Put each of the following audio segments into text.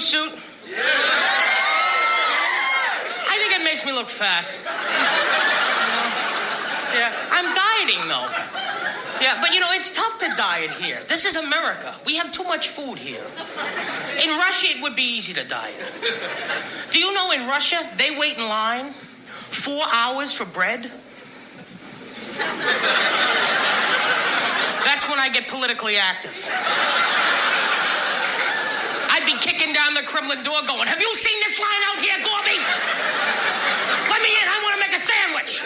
suit? Yeah. I think it makes me look fat. Yeah, I'm dieting, though. Yeah, but it's tough to diet here. This is America. We have too much food here. In Russia, it would be easy to diet. Do you know in Russia, they wait in line 4 hours for bread? That's when I get politically active. I'd be kicking down the Kremlin door going, have you seen this line out here, Gorby? Let me in, I want to make a sandwich.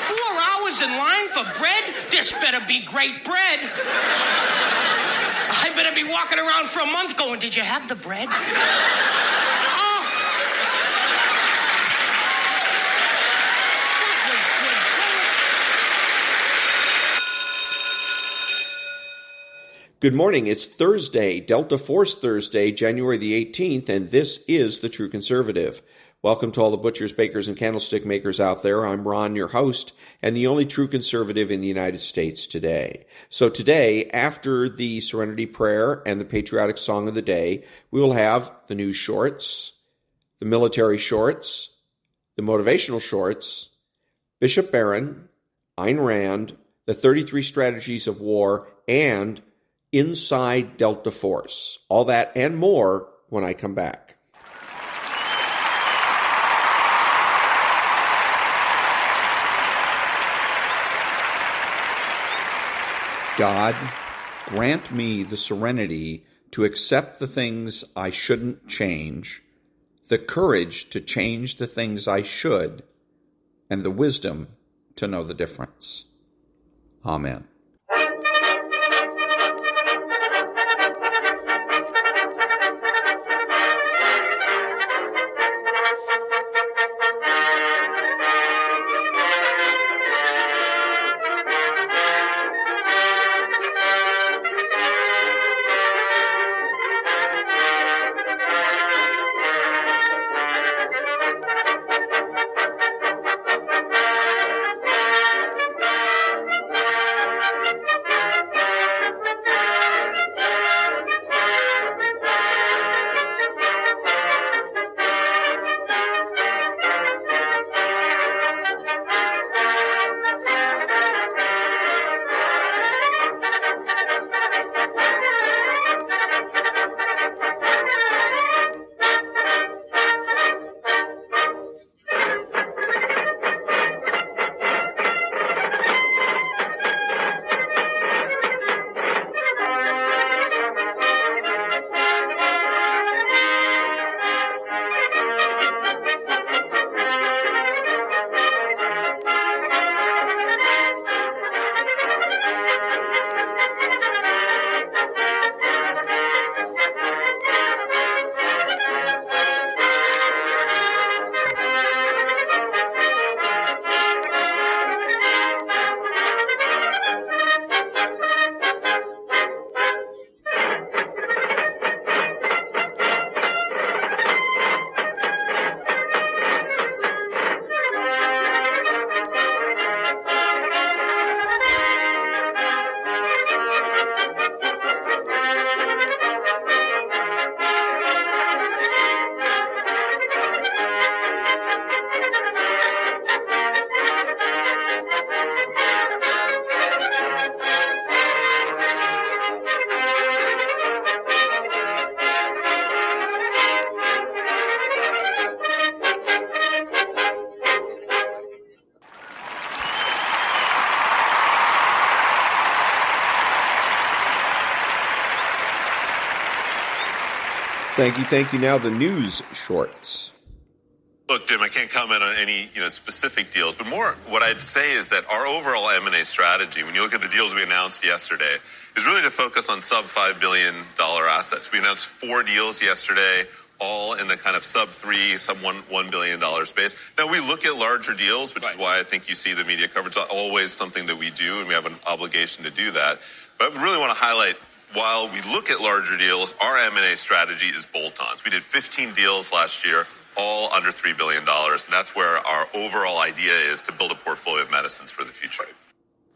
4 hours in line for bread? This better be great bread. I better be walking around for a month going, did you have the bread? Oh. Good morning. It's Thursday, Delta Force Thursday, January the 18th, and this is The True Conservative. Welcome to all the butchers, bakers, and candlestick makers out there. I'm Ron, your host, and the only true conservative in the United States today. So today, after the Serenity Prayer and the patriotic song of the day, we will have the news shorts, the military shorts, the motivational shorts, Bishop Barron, Ayn Rand, the 33 strategies of war, and Inside Delta Force. All that and more when I come back. God, grant me the serenity to accept the things I shouldn't change, the courage to change the things I should, and the wisdom to know the difference. Amen. Thank you. Now the news shorts. Look, Jim, I can't comment on any specific deals, but more what I'd say is that our overall M&A strategy, when you look at the deals we announced yesterday, is really to focus on sub-$5 billion assets. We announced 4 deals yesterday, all in the kind of sub-3, sub-$1 billion space. Now, we look at larger deals, which is why I think you see the media coverage. It's always something that we do, and we have an obligation to do that. But I really want to highlight, while we look at larger deals, our M&A strategy is bolt-ons. We did 15 deals last year, all under $3 billion, and that's where our overall idea is to build a portfolio of medicines for the future.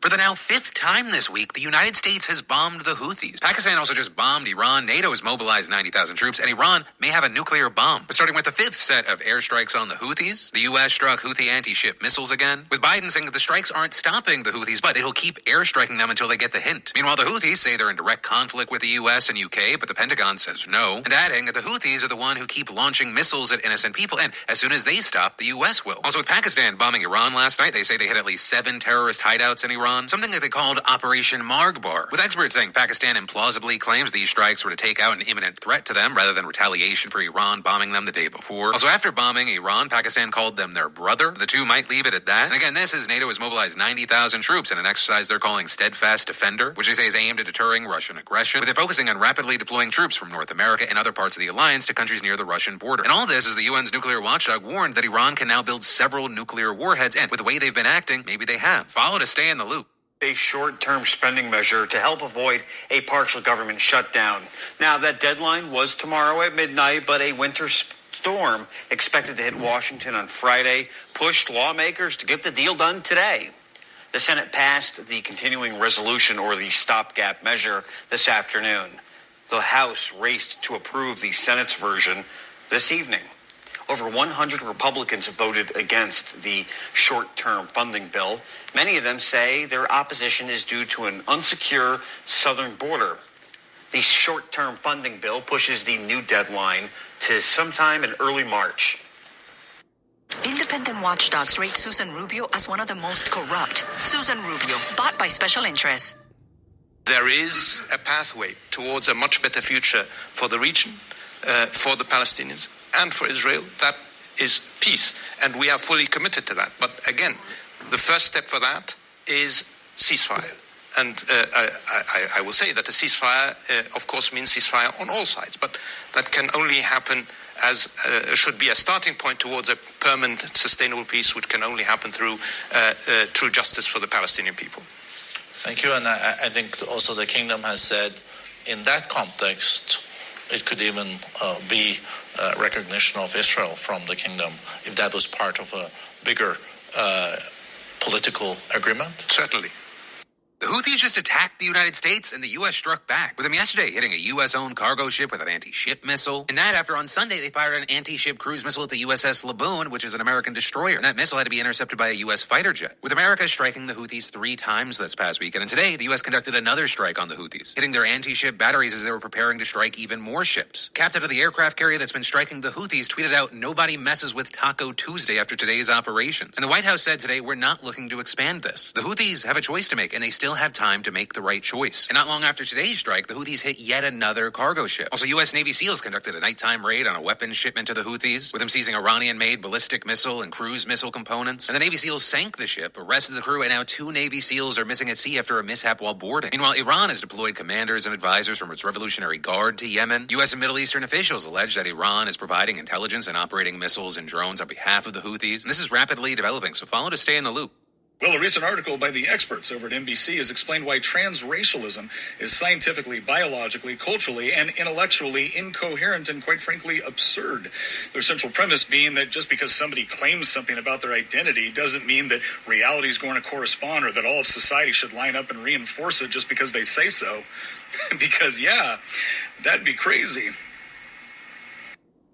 For the now 5th time this week, the United States has bombed the Houthis. Pakistan also just bombed Iran. NATO has mobilized 90,000 troops, and Iran may have a nuclear bomb. But starting with the 5th set of airstrikes on the Houthis, the U.S. struck Houthi anti-ship missiles again, with Biden saying that the strikes aren't stopping the Houthis, but it'll keep airstriking them until they get the hint. Meanwhile, the Houthis say they're in direct conflict with the U.S. and UK, but the Pentagon says no, and adding that the Houthis are the one who keep launching missiles at innocent people, and as soon as they stop, the U.S. will. Also, with Pakistan bombing Iran last night, they say they hit at least 7 terrorist hideouts in Iran, something that they called Operation Margbar, with experts saying Pakistan implausibly claims these strikes were to take out an imminent threat to them rather than retaliation for Iran bombing them the day before. Also, after bombing Iran, Pakistan called them their brother. The two might leave it at that. And again, this is NATO has mobilized 90,000 troops in an exercise they're calling Steadfast Defender, which they say is aimed at deterring Russian aggression, but they're focusing on rapidly deploying troops from North America and other parts of the alliance to countries near the Russian border. And all this is the UN's nuclear watchdog warned that Iran can now build several nuclear warheads, and with the way they've been acting, maybe they have. Follow to stay in the loop. A short-term spending measure to help avoid a partial government shutdown. Now, that deadline was tomorrow at midnight, but a winter storm expected to hit Washington on Friday pushed lawmakers to get the deal done today. The Senate passed the continuing resolution, or the stopgap measure, this afternoon. The House raced to approve the Senate's version this evening. Over 100 Republicans have voted against the short-term funding bill. Many of them say their opposition is due to an unsecure southern border. The short-term funding bill pushes the new deadline to sometime in early March. Independent watchdogs rate Susan Rubio as one of the most corrupt. Susan Rubio, bought by special interests. There is a pathway towards a much better future for the region, for the Palestinians, and for Israel. That is peace, and we are fully committed to that. But again, the first step for that is ceasefire. And I will say that a ceasefire, of course, means ceasefire on all sides, but that can only happen as should be a starting point towards a permanent, sustainable peace, which can only happen through true justice for the Palestinian people. Thank you, and I think also the kingdom has said in that context, it could even be recognition of Israel from the kingdom, if that was part of a bigger political agreement. Certainly. The Houthis just attacked the United States, and the U.S. struck back, with them yesterday hitting a U.S.-owned cargo ship with an anti-ship missile. And that after on Sunday they fired an anti-ship cruise missile at the USS Laboon, which is an American destroyer. And that missile had to be intercepted by a U.S. fighter jet, with America striking the Houthis 3 times this past weekend. And today, the U.S. conducted another strike on the Houthis, hitting their anti-ship batteries as they were preparing to strike even more ships. Captain of the aircraft carrier that's been striking the Houthis tweeted out, "Nobody messes with Taco Tuesday after today's operations." And the White House said today, "We're not looking to expand this. The Houthis have a choice to make, and they still have time to make the right choice." And not long after today's strike, the Houthis hit yet another cargo ship. Also, U.S. Navy SEALs conducted a nighttime raid on a weapons shipment to the Houthis, with them seizing Iranian-made ballistic missile and cruise missile components. And the Navy SEAls sank the ship, arrested the crew, and now 2 Navy SEAls are missing at sea after a mishap while boarding. Meanwhile, Iran has deployed commanders and advisors from its Revolutionary Guard to Yemen. U.S. and Middle Eastern officials allege that Iran is providing intelligence and operating missiles and drones on behalf of the Houthis. And this is rapidly developing, so follow to stay in the loop. Well, a recent article by the experts over at NBC has explained why transracialism is scientifically, biologically, culturally, and intellectually incoherent and, quite frankly, absurd. Their central premise being that just because somebody claims something about their identity doesn't mean that reality is going to correspond, or that all of society should line up and reinforce it just because they say so. Because, yeah, that'd be crazy.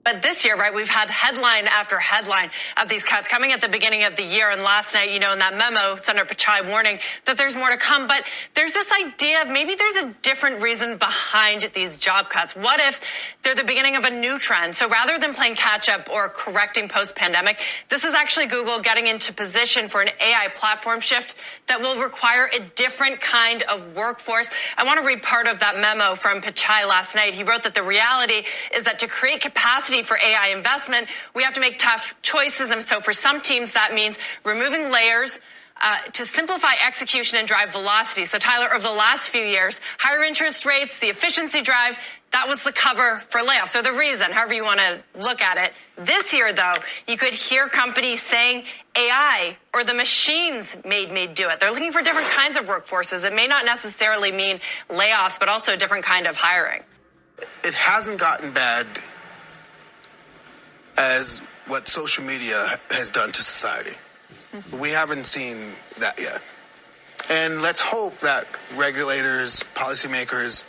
But this year, right, we've had headline after headline of these cuts coming at the beginning of the year. And last night, you know, in that memo, Senator Pichai warning that there's more to come. But there's this idea of maybe there's a different reason behind these job cuts. What if they're the beginning of a new trend? So rather than playing catch up or correcting post-pandemic, this is actually Google getting into position for an AI platform shift that will require a different kind of workforce. I want to read part of that memo from Pichai last night. He wrote that the reality is that to create capacity for AI investment, we have to make tough choices. And so for some teams, that means removing layers to simplify execution and drive velocity. So Tyler, over the last few years, higher interest rates, the efficiency drive, that was the cover for layoffs, or the reason, however you want to look at it. This year, though, you could hear companies saying AI or the machines made me do it. They're looking for different kinds of workforces. It may not necessarily mean layoffs, but also a different kind of hiring. It hasn't gotten bad as what social media has done to society. We haven't seen that yet. And let's hope that regulators, policymakers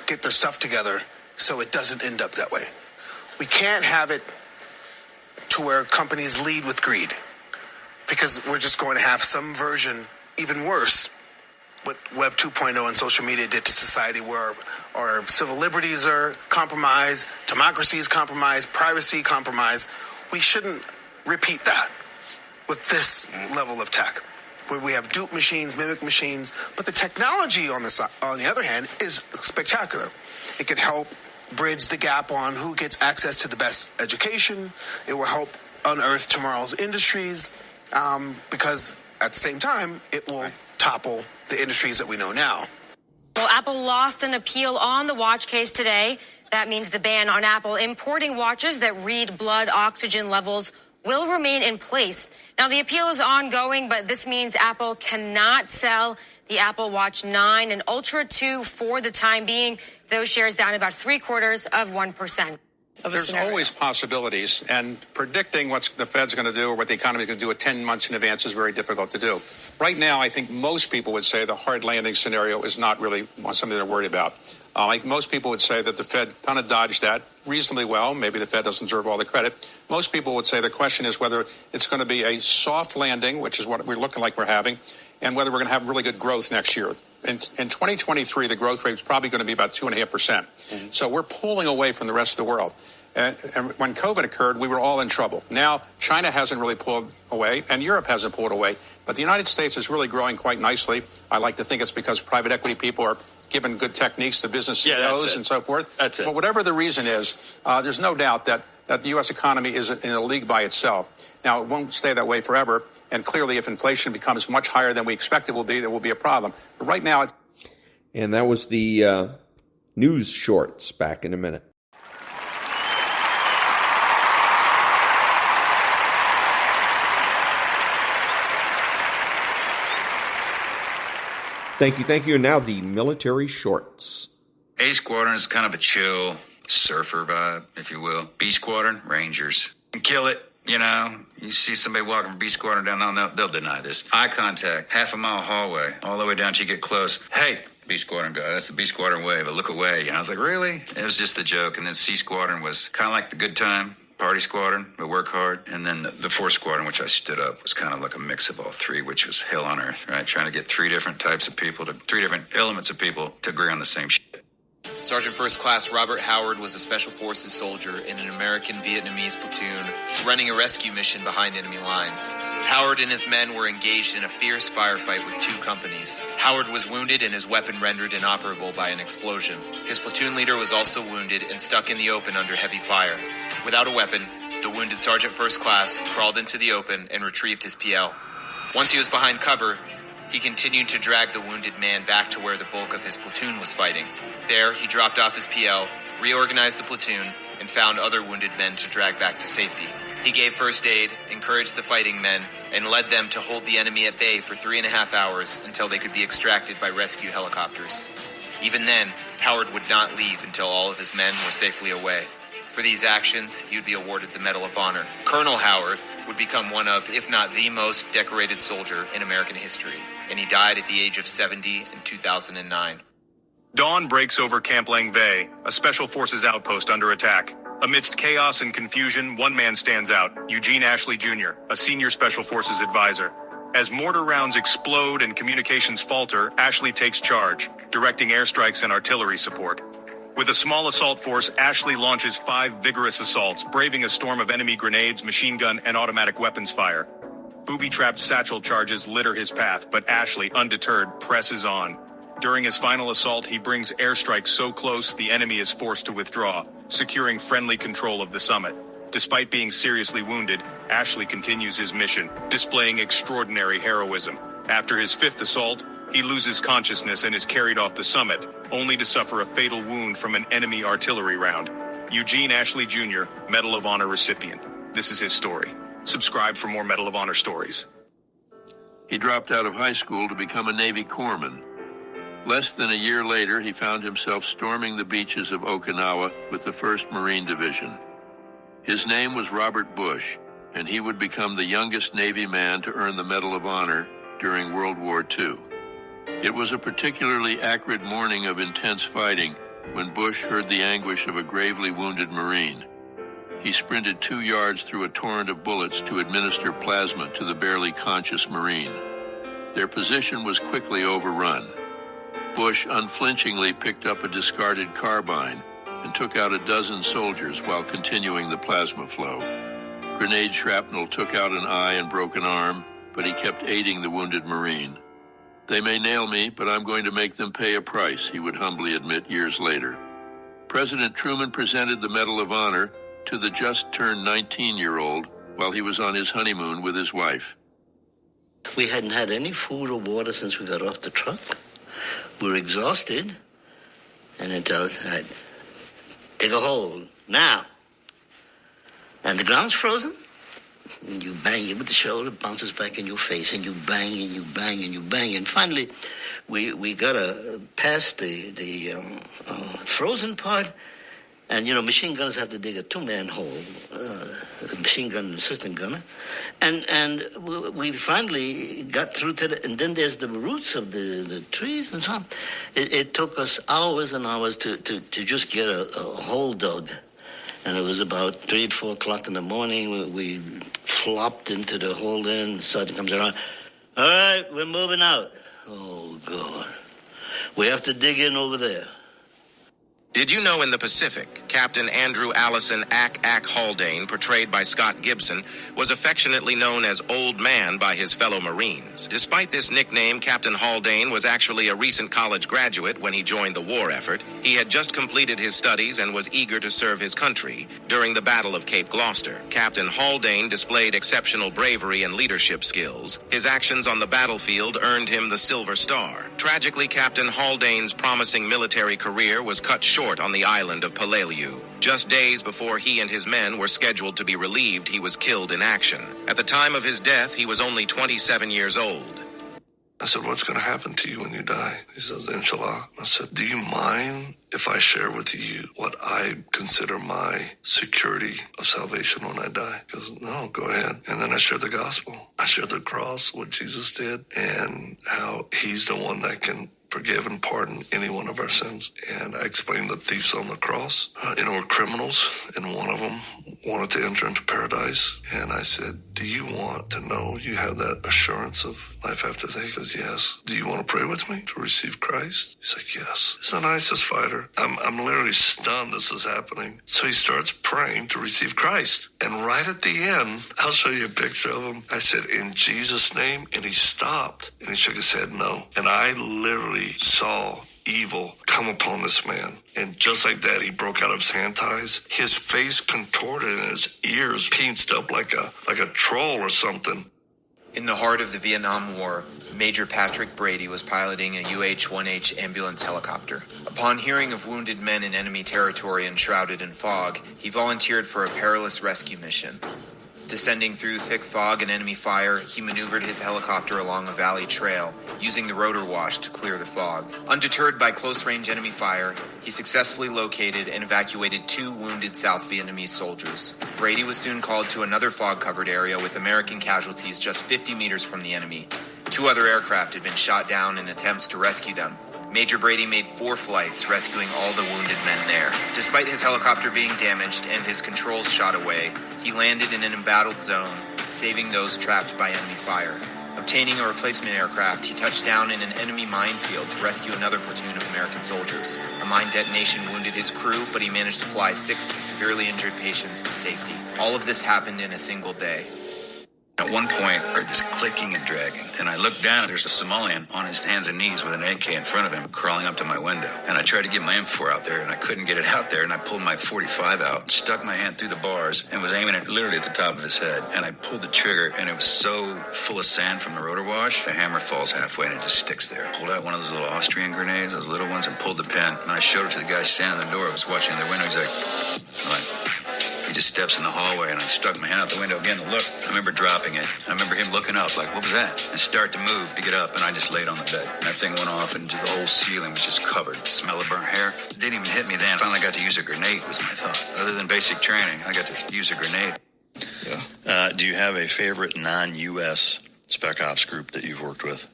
get their stuff together so it doesn't end up that way. We can't have it to where companies lead with greed, because we're just going to have some version, even worse, what Web 2.0 and social media did to society, where our civil liberties are compromised, democracy is compromised, privacy compromised. We shouldn't repeat that with this level of tech, where we have dupe machines, mimic machines. But the technology on the other hand, is spectacular. It can help bridge the gap on who gets access to the best education. It will help unearth tomorrow's industries, because at the same time, it will topple the industries that we know now. Well, Apple lost an appeal on the watch case today. That means the ban on Apple importing watches that read blood oxygen levels will remain in place. Now, the appeal is ongoing, but this means Apple cannot sell the Apple Watch 9 and Ultra 2 for the time being. Those shares down about 0.75%. There's always possibilities, and predicting what the Fed's going to do or what the economy is going to do 10 months in advance is very difficult to do. Right now, I think most people would say the hard landing scenario is not really something they're worried about. Like most people would say that the Fed kind of dodged that reasonably well. Maybe the Fed doesn't deserve all the credit. Most people would say the question is whether it's going to be a soft landing, which is what we're looking like we're having, and whether we're going to have really good growth next year. In 2023, the growth rate is probably going to be about 2.5%. So we're pulling away from the rest of the world. And when COVID occurred, we were all in trouble. Now, China hasn't really pulled away, and Europe hasn't pulled away. But the United States is really growing quite nicely. I like to think it's because private equity people are giving good techniques to business CEOs and so forth. That's it. But whatever the reason is, there's no doubt that the U.S. economy is in a league by itself. Now, it won't stay that way forever. And clearly, if inflation becomes much higher than we expect it will be, there will be a problem. But right now, and that was the news shorts. Back in a minute. Thank you. And now the military shorts. A Squadron is kind of a chill surfer vibe, if you will. B Squadron, Rangers. Kill it, you know. You see somebody walking from B Squadron down, they'll deny this. Eye contact, half-a-mile hallway, all the way down till you get close. Hey, B Squadron guy, that's the B Squadron way, but look away. You know, I was like, really? It was just a joke. And then C Squadron was kind of like the good time. Party Squadron, but work hard. And then the 4th Squadron, which I stood up, was kind of like a mix of all three, which was hell on earth, right? Trying to get three different elements of people to agree on the same shit. Sergeant First Class Robert Howard was a Special Forces soldier in an American Vietnamese platoon running a rescue mission behind enemy lines. Howard and his men were engaged in a fierce firefight with 2 companies. Howard was wounded and his weapon rendered inoperable by an explosion. His platoon leader was also wounded and stuck in the open under heavy fire. Without a weapon, the wounded Sergeant First Class crawled into the open and retrieved his PL. Once he was behind cover, he continued to drag the wounded man back to where the bulk of his platoon was fighting. There, he dropped off his PL, reorganized the platoon, and found other wounded men to drag back to safety. He gave first aid, encouraged the fighting men, and led them to hold the enemy at bay for 3.5 hours until they could be extracted by rescue helicopters. Even then, Howard would not leave until all of his men were safely away. For these actions, he would be awarded the Medal of Honor. Colonel Howard would become one of, if not the most decorated soldier in American history, and he died at the age of 70 in 2009. Dawn breaks over Camp Langvay, a Special Forces outpost under attack. Amidst chaos and confusion, one man stands out, Eugene Ashley Jr., a senior Special Forces advisor. As mortar rounds explode and communications falter, Ashley takes charge, directing airstrikes and artillery support. With a small assault force, Ashley launches 5 vigorous assaults, braving a storm of enemy grenades, machine gun, and automatic weapons fire. Booby-trapped satchel charges litter his path, but Ashley, undeterred, presses on. During his final assault, he brings airstrikes so close the enemy is forced to withdraw, securing friendly control of the summit. Despite being seriously wounded, Ashley continues his mission, displaying extraordinary heroism. After his 5th assault, he loses consciousness and is carried off the summit, only to suffer a fatal wound from an enemy artillery round. Eugene Ashley Jr., Medal of Honor recipient. This is his story. Subscribe for more Medal of Honor stories. He dropped out of high school to become a Navy corpsman. Less than a year later, he found himself storming the beaches of Okinawa with the 1st Marine Division. His name was Robert Bush, and he would become the youngest Navy man to earn the Medal of Honor during World War II. It was a particularly acrid morning of intense fighting when Bush heard the anguish of a gravely wounded Marine. He sprinted 2 yards through a torrent of bullets to administer plasma to the barely conscious Marine. Their position was quickly overrun. Bush unflinchingly picked up a discarded carbine and took out a dozen soldiers while continuing the plasma flow. Grenade shrapnel took out an eye and broke an arm, but he kept aiding the wounded Marine. "They may nail me, but I'm going to make them pay a price," he would humbly admit years later. President Truman presented the Medal of Honor to the just-turned 19-year-old while he was on his honeymoon with his wife. We hadn't had any food or water since we got off the truck. We were exhausted. And then tell us, dig a hole, now. And the ground's frozen. And you bang it with the shoulder, bounces back in your face, and you bang, and you bang, and you bang. And finally, we got past the frozen part. And, machine gunners have to dig a 2-man hole, a machine gun and assistant gunner. And we finally got through to and then there's the roots of the trees and so on. It took us hours and hours to just get a hole dug. And it was about 3, 4 o'clock in the morning. We flopped into the hole there, and the sergeant comes around. "All right, we're moving out." Oh, God. We have to dig in over there. Did you know in the Pacific, Captain Andrew Allison Ack Haldane, portrayed by Scott Gibson, was affectionately known as Old Man by his fellow Marines? Despite this nickname, Captain Haldane was actually a recent college graduate when he joined the war effort. He had just completed his studies and was eager to serve his country. During the Battle of Cape Gloucester, Captain Haldane displayed exceptional bravery and leadership skills. His actions on the battlefield earned him the Silver Star. Tragically, Captain Haldane's promising military career was cut short on the island of Peleliu. Just days before he and his men were scheduled to be relieved, he was killed in action. At the time of his death, he was only 27 years old. I said, "What's going to happen to you when you die?" He says, "Inshallah." I said, "Do you mind if I share with you what I consider my security of salvation when I die?" He goes, "No, go ahead." And then I shared the gospel. I shared the cross, what Jesus did, and how he's the one that can forgive and pardon any one of our sins. And I explained the thieves on the cross, were criminals, and one of them wanted to enter into paradise. And I said, "Do you want to know you have that assurance of life after death?" He goes, "Yes." "Do you want to pray with me to receive Christ?" He's like, "Yes." He's the nicest fighter. I'm literally stunned this is happening. So he starts praying to receive Christ. And right at the end, I'll show you a picture of him. I said, "In Jesus' name," and he stopped and he shook his head no. And I literally saw evil come upon this man. And just like that, he broke out of his hand ties. His face contorted and his ears pinched up like a troll or something. In the heart of the Vietnam War, Major Patrick Brady was piloting a UH-1H ambulance helicopter. Upon hearing of wounded men in enemy territory enshrouded in fog, he volunteered for a perilous rescue mission. Descending through thick fog and enemy fire, he maneuvered his helicopter along a valley trail, using the rotor wash to clear the fog. Undeterred by close-range enemy fire, he successfully located and evacuated 2 wounded South Vietnamese soldiers. Brady was soon called to another fog-covered area with American casualties just 50 meters from the enemy. 2 other aircraft had been shot down in attempts to rescue them. Major Brady made 4 flights, rescuing all the wounded men there. Despite his helicopter being damaged and his controls shot away, he landed in an embattled zone, saving those trapped by enemy fire. Obtaining a replacement aircraft, he touched down in an enemy minefield to rescue another platoon of American soldiers. A mine detonation wounded his crew, but he managed to fly 6 severely injured patients to safety. All of this happened in a single day. At one point, I heard this clicking and dragging, and I looked down, and there's a Somalian on his hands and knees with an AK in front of him, crawling up to my window. And I tried to get my M4 out there, and I couldn't get it out there, and I pulled my .45 out, stuck my hand through the bars, and was aiming it literally at the top of his head. And I pulled the trigger, and it was so full of sand from the rotor wash, the hammer falls halfway, and it just sticks there. Pulled out one of those little Austrian grenades, those little ones, and pulled the pin. And I showed it to the guy standing in the door. I was watching in their window. He's like, he just steps in the hallway, and I stuck my hand out the window again to look. I remember dropping it. I remember him looking up, like, what was that? And start to move to get up, and I just laid on the bed. And that thing went off, and the whole ceiling was just covered. The smell of burnt hair. It didn't even hit me then. Finally got to use a grenade, was my thought. Other than basic training, I got to use a grenade. Yeah. Do you have a favorite non-U.S. Spec Ops group that you've worked with?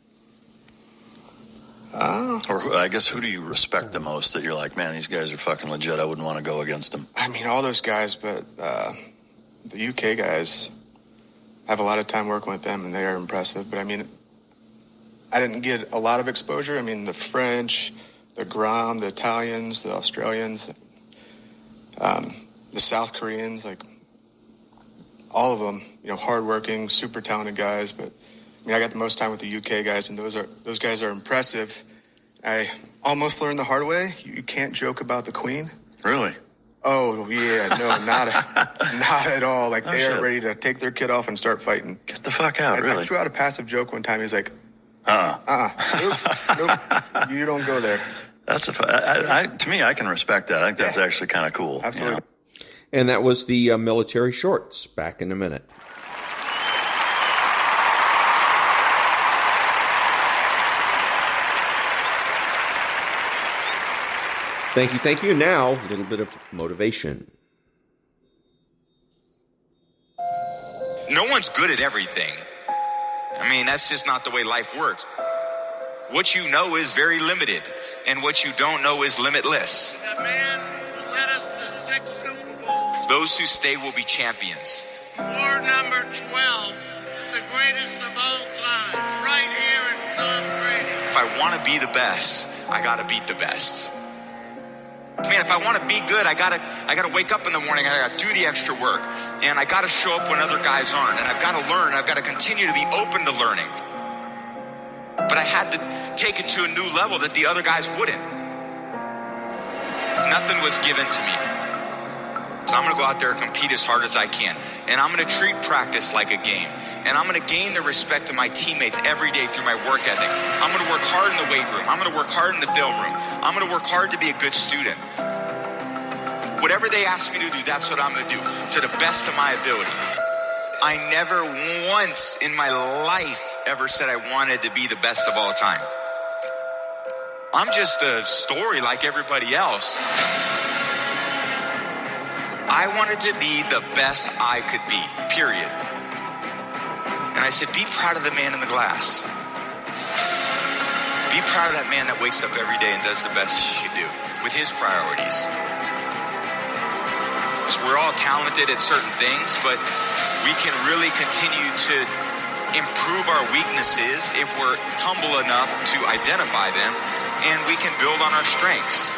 Or I guess, who do you respect the most that you're like, man, these guys are fucking legit, I wouldn't want to go against them? I mean, all those guys, but the UK guys, I have a lot of time working with them, and they are impressive. But, I mean, I didn't get a lot of exposure. I mean, the French, the Grom, the Italians, the Australians, the South Koreans, like, all of them, you know, hardworking, super talented guys. But, I mean, I got the most time with the UK guys, and those guys are impressive. I almost learned the hard way. You can't joke about the Queen. Really? Oh, yeah, no, not at all. Like, they are ready to take their kid off and start fighting. Get the fuck out, really? I threw out a passive joke one time. He's like, nope, you don't go there. That's to me, I can respect that. I think that's actually kind of cool. Absolutely. Yeah. And that was the military shorts. Back in a minute. Thank you. Now, a little bit of motivation. No one's good at everything. I mean, that's just not the way life works. What you know is very limited, and what you don't know is limitless. The man who led us to 6 Super Bowls. Those who stay will be champions. War number 12, the greatest of all time, right here in Tom Brady. If I want to be the best, I got to beat the best. Man, if I want to be good, I gotta wake up in the morning, I gotta do the extra work, and I gotta show up when other guys aren't, and I've got to learn, I've got to continue to be open to learning. But I had to take it to a new level that the other guys wouldn't. Nothing was given to me. So I'm gonna go out there and compete as hard as I can, and I'm gonna treat practice like a game. And I'm going to gain the respect of my teammates every day through my work ethic. I'm going to work hard in the weight room. I'm going to work hard in the film room. I'm going to work hard to be a good student. Whatever they ask me to do, that's what I'm going to do to the best of my ability. I never once in my life ever said I wanted to be the best of all time. I'm just a story like everybody else. I wanted to be the best I could be, period. And I said, be proud of the man in the glass. Be proud of that man that wakes up every day and does the best he can do with his priorities. So we're all talented at certain things, but we can really continue to improve our weaknesses if we're humble enough to identify them, and we can build on our strengths.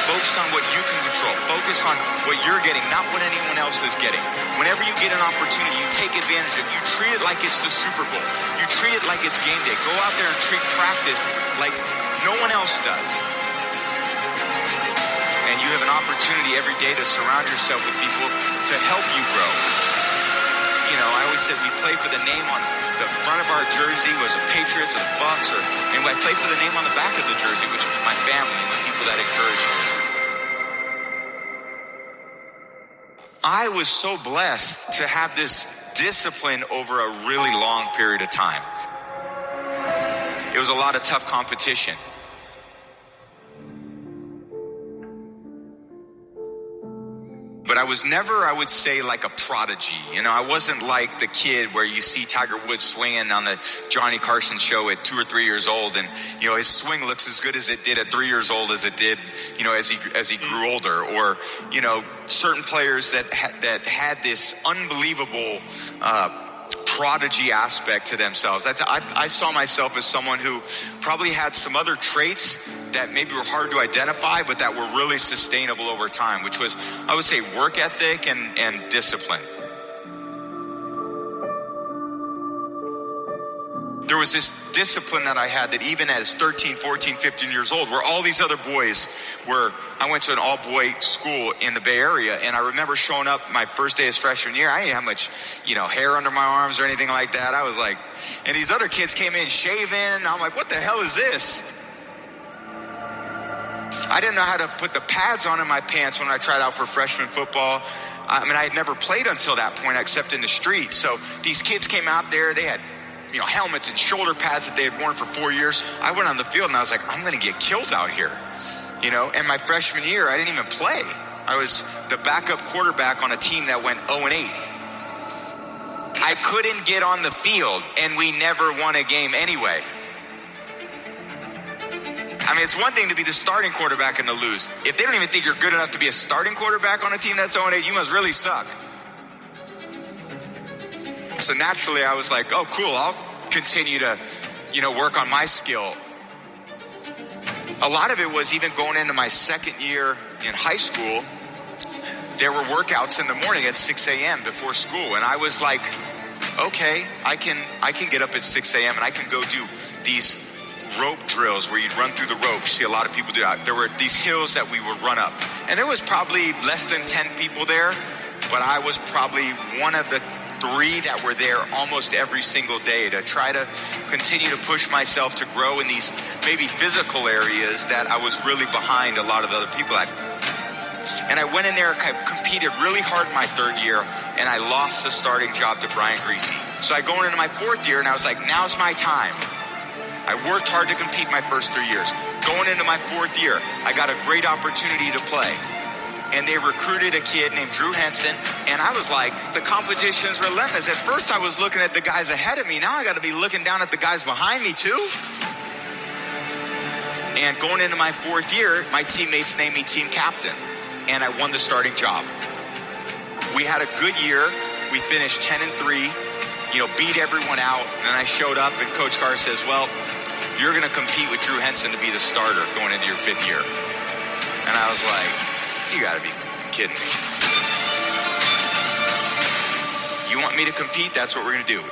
Focus on what you can control. Focus on what you're getting, not what anyone else is getting. Whenever you get an opportunity, you take advantage of it. You treat it like it's the Super Bowl. You treat it like it's game day. Go out there and treat practice like no one else does. And you have an opportunity every day to surround yourself with people to help you grow. You know, I always said we play for the name on the front of our jersey was the Patriots or the Bucks, and I played for the name on the back of the jersey, which was my family and the people that encouraged me. I was so blessed to have this discipline over a really long period of time. It was a lot of tough competition. But I was never, I would say, like a prodigy. You know, I wasn't like the kid where you see Tiger Woods swinging on the Johnny Carson show at 2 or 3 years old, and you know his swing looks as good as it did at 3 years old as it did, you know, as he grew older. Or you know, certain players that had this unbelievable prodigy aspect to themselves. I saw myself as someone who probably had some other traits that maybe were hard to identify, but that were really sustainable over time, which was, I would say, work ethic and discipline. There was this discipline that I had that even as 13, 14, 15 years old, where all these other boys were, I went to an all-boy school in the Bay Area, and I remember showing up my first day as freshman year. I didn't have much, you know, hair under my arms or anything like that. I was like, and these other kids came in shaving, and I'm like, what the hell is this? I didn't know how to put the pads on in my pants when I tried out for freshman football. I mean, I had never played until that point except in the street. So these kids came out there, they had, you know, helmets and shoulder pads that they had worn for 4 years. I went on the field and I was like, I'm going to get killed out here, you know. And my freshman year, I didn't even play. I was the backup quarterback on a team that went 0-8. I couldn't get on the field, and we never won a game anyway. I mean, it's one thing to be the starting quarterback and to lose. If they don't even think you're good enough to be a starting quarterback on a team that's 0-8, you must really suck. So naturally, I was like, oh, cool, I'll continue to, work on my skill. A lot of it was even going into my second year in high school, there were workouts in the morning at 6 a.m. before school. And I was like, okay, I can get up at 6 a.m. and I can go do these rope drills where you'd run through the rope. You see a lot of people do that. There were these hills that we would run up. And there was probably less than 10 people there, but I was probably one of the 3 that were there almost every single day to try to continue to push myself to grow in these maybe physical areas that I was really behind a lot of the other people at. And I went in there and competed really hard in my 3rd year, and I lost the starting job to Brian Greasy. So I go into my 4th year, and I was like, now's my time. I worked hard to compete my first 3 years. Going into my 4th year, I got a great opportunity to play. And they recruited a kid named Drew Henson, and I was like, the competition's relentless. At first I was looking at the guys ahead of me. Now I got to be looking down at the guys behind me too. And going into my 4th year, my teammates named me team captain, and I won the starting job. We had a good year. We finished 10-3, beat everyone out. And then I showed up, and Coach Carr says, well, you're going to compete with Drew Henson to be the starter going into your 5th year. And I was like, you gotta be kidding me. You want me to compete? That's what we're gonna do.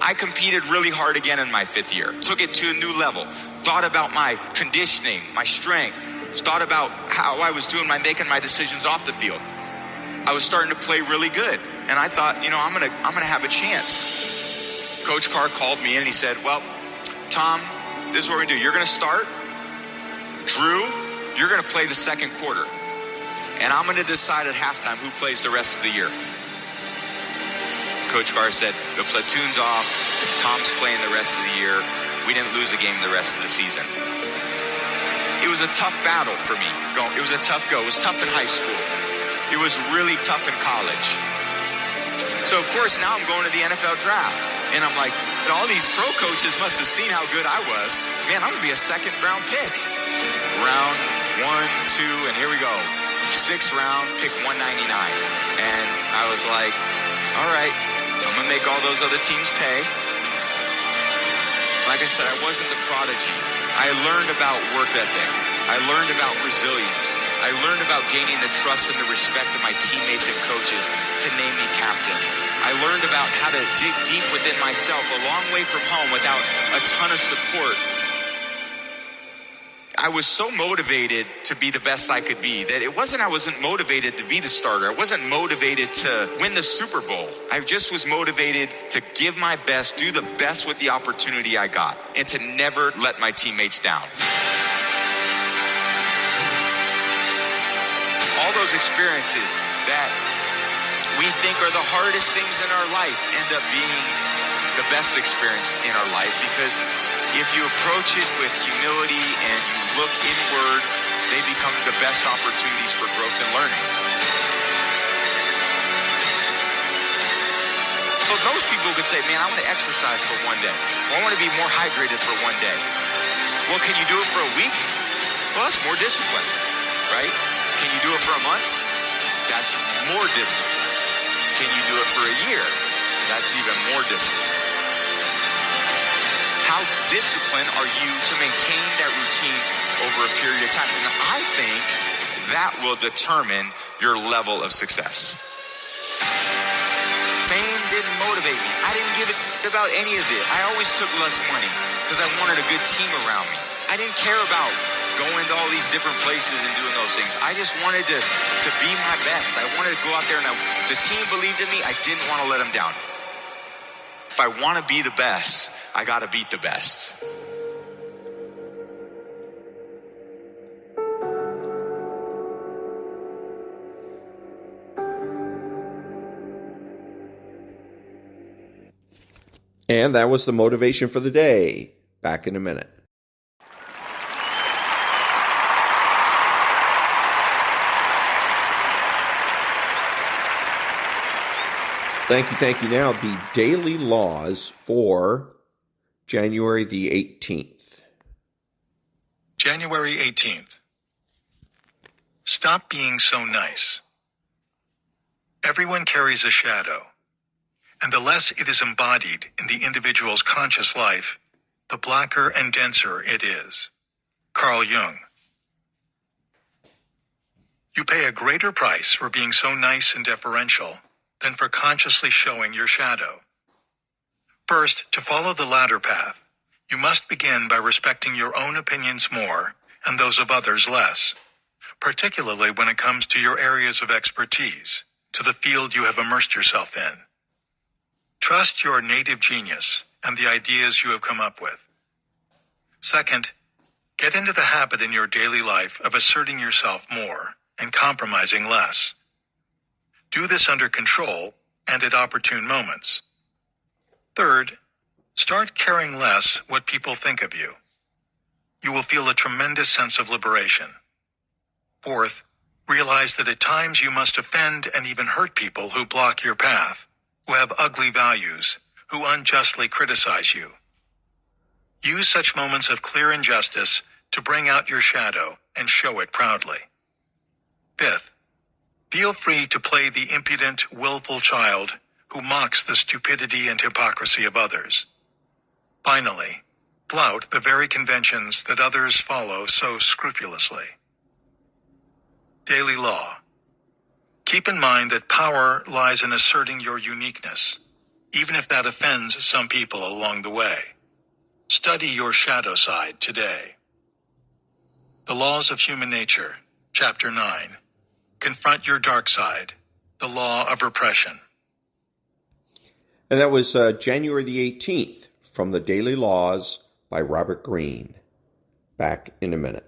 I competed really hard again in my 5th year. Took it to a new level. Thought about my conditioning, my strength. Thought about how I was doing making my decisions off the field. I was starting to play really good. And I thought, I'm gonna have a chance. Coach Carr called me in and he said, well, Tom, this is what we're going to do. You're going to start. Drew, you're going to play the 2nd quarter. And I'm going to decide at halftime who plays the rest of the year. Coach Carr said, the platoon's off. Tom's playing the rest of the year. We didn't lose a game the rest of the season. It was a tough battle for me. It was a tough go. It was tough in high school. It was really tough in college. So, of course, now I'm going to the NFL draft. And I'm like, all these pro coaches must have seen how good I was. Man, I'm going to be a 2nd-round pick. Round 1, 2, and here we go. 6th round, pick 199. And I was like, all right, I'm going to make all those other teams pay. Like I said, I wasn't the prodigy. I learned about work ethic. I learned about resilience. I learned about gaining the trust and the respect of my teammates and coaches to name me captain. I learned about how to dig deep within myself a long way from home without a ton of support. I was so motivated to be the best I could be that I wasn't motivated to be the starter. I wasn't motivated to win the Super Bowl. I just was motivated to give my best, do the best with the opportunity I got, and to never let my teammates down. All those experiences that we think are the hardest things in our life end up being the best experience in our life, because if you approach it with humility and you look inward, they become the best opportunities for growth and learning. But most people could say, man, I want to exercise for one day. Or I want to be more hydrated for one day. Well, can you do it for a week? Well, that's more discipline, right? Can you do it for a month? That's more discipline. Can you do it for a year? That's even more discipline. How disciplined are you to maintain that routine over a period of time? And I think that will determine your level of success. Fame didn't motivate me. I didn't give a about any of it. I always took less money because I wanted a good team around me. I didn't care about going to all these different places and doing those things. I just wanted to be my best. I wanted to go out there, and the team believed in me. I didn't want to let them down. If I want to be the best, I got to beat the best. And that was the motivation for the day. Back in a minute. Thank you. Now, the daily laws for January the 18th. January 18th. Stop being so nice. Everyone carries a shadow, and the less it is embodied in the individual's conscious life, the blacker and denser it is. Carl Jung. You pay a greater price for being so nice and deferential than for consciously showing your shadow. First, to follow the latter path, you must begin by respecting your own opinions more and those of others less, particularly when it comes to your areas of expertise, to the field you have immersed yourself in. Trust your native genius and the ideas you have come up with. Second, get into the habit in your daily life of asserting yourself more and compromising less. Do this under control and at opportune moments. Third, start caring less what people think of you. You will feel a tremendous sense of liberation. Fourth, realize that at times you must offend and even hurt people who block your path, who have ugly values, who unjustly criticize you. Use such moments of clear injustice to bring out your shadow and show it proudly. Fifth, feel free to play the impudent, willful child who mocks the stupidity and hypocrisy of others. Finally, flout the very conventions that others follow so scrupulously. Daily law. Keep in mind that power lies in asserting your uniqueness, even if that offends some people along the way. Study your shadow side today. The Laws of Human Nature, Chapter 9. Confront your dark side, the law of repression. And that was January the 18th from the Daily Laws by Robert Greene. Back in a minute.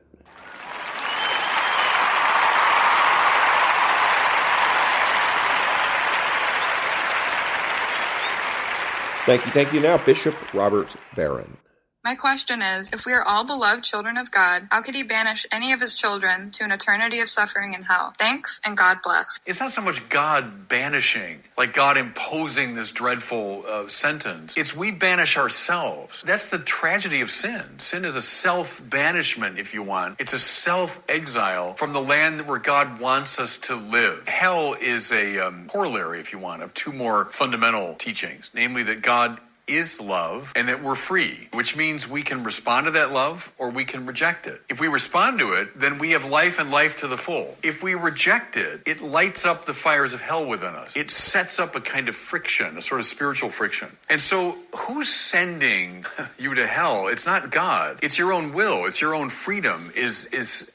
Thank you. Now, Bishop Robert Barron. My question is, if we are all beloved children of God, how could he banish any of his children to an eternity of suffering in hell? Thanks, and God bless. It's not so much God banishing, like God imposing this dreadful sentence. It's we banish ourselves. That's the tragedy of sin. Sin is a self-banishment, if you want. It's a self-exile from the land where God wants us to live. Hell is a corollary, if you want, of two more fundamental teachings, namely that God is love and that we're free, which means we can respond to that love or we can reject it. If we respond to it, then we have life and life to the full. If we reject it, it lights up the fires of hell within us. It sets up a kind of friction, a sort of spiritual friction. And so who's sending you to hell? It's not God. It's your own will. It's your own freedom is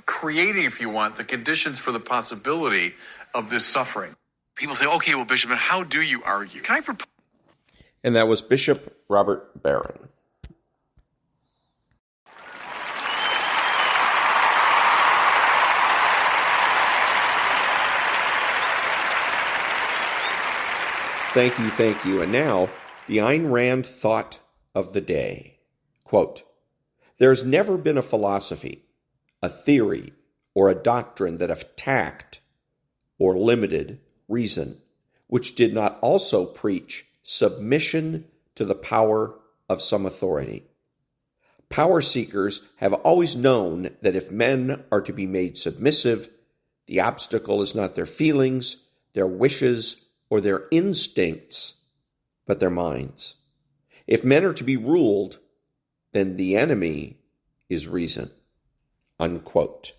creating, if you want, the conditions for the possibility of this suffering. People say, okay, well, Bishop, but how do you argue? Can I propose? And that was Bishop Robert Barron. Thank you. And now, the Ayn Rand thought of the day. Quote, "There's never been a philosophy, a theory, or a doctrine that attacked or limited reason, which did not also preach submission to the power of some authority. Power seekers have always known that if men are to be made submissive, the obstacle is not their feelings, their wishes, or their instincts, but their minds. If men are to be ruled, then the enemy is reason." Unquote.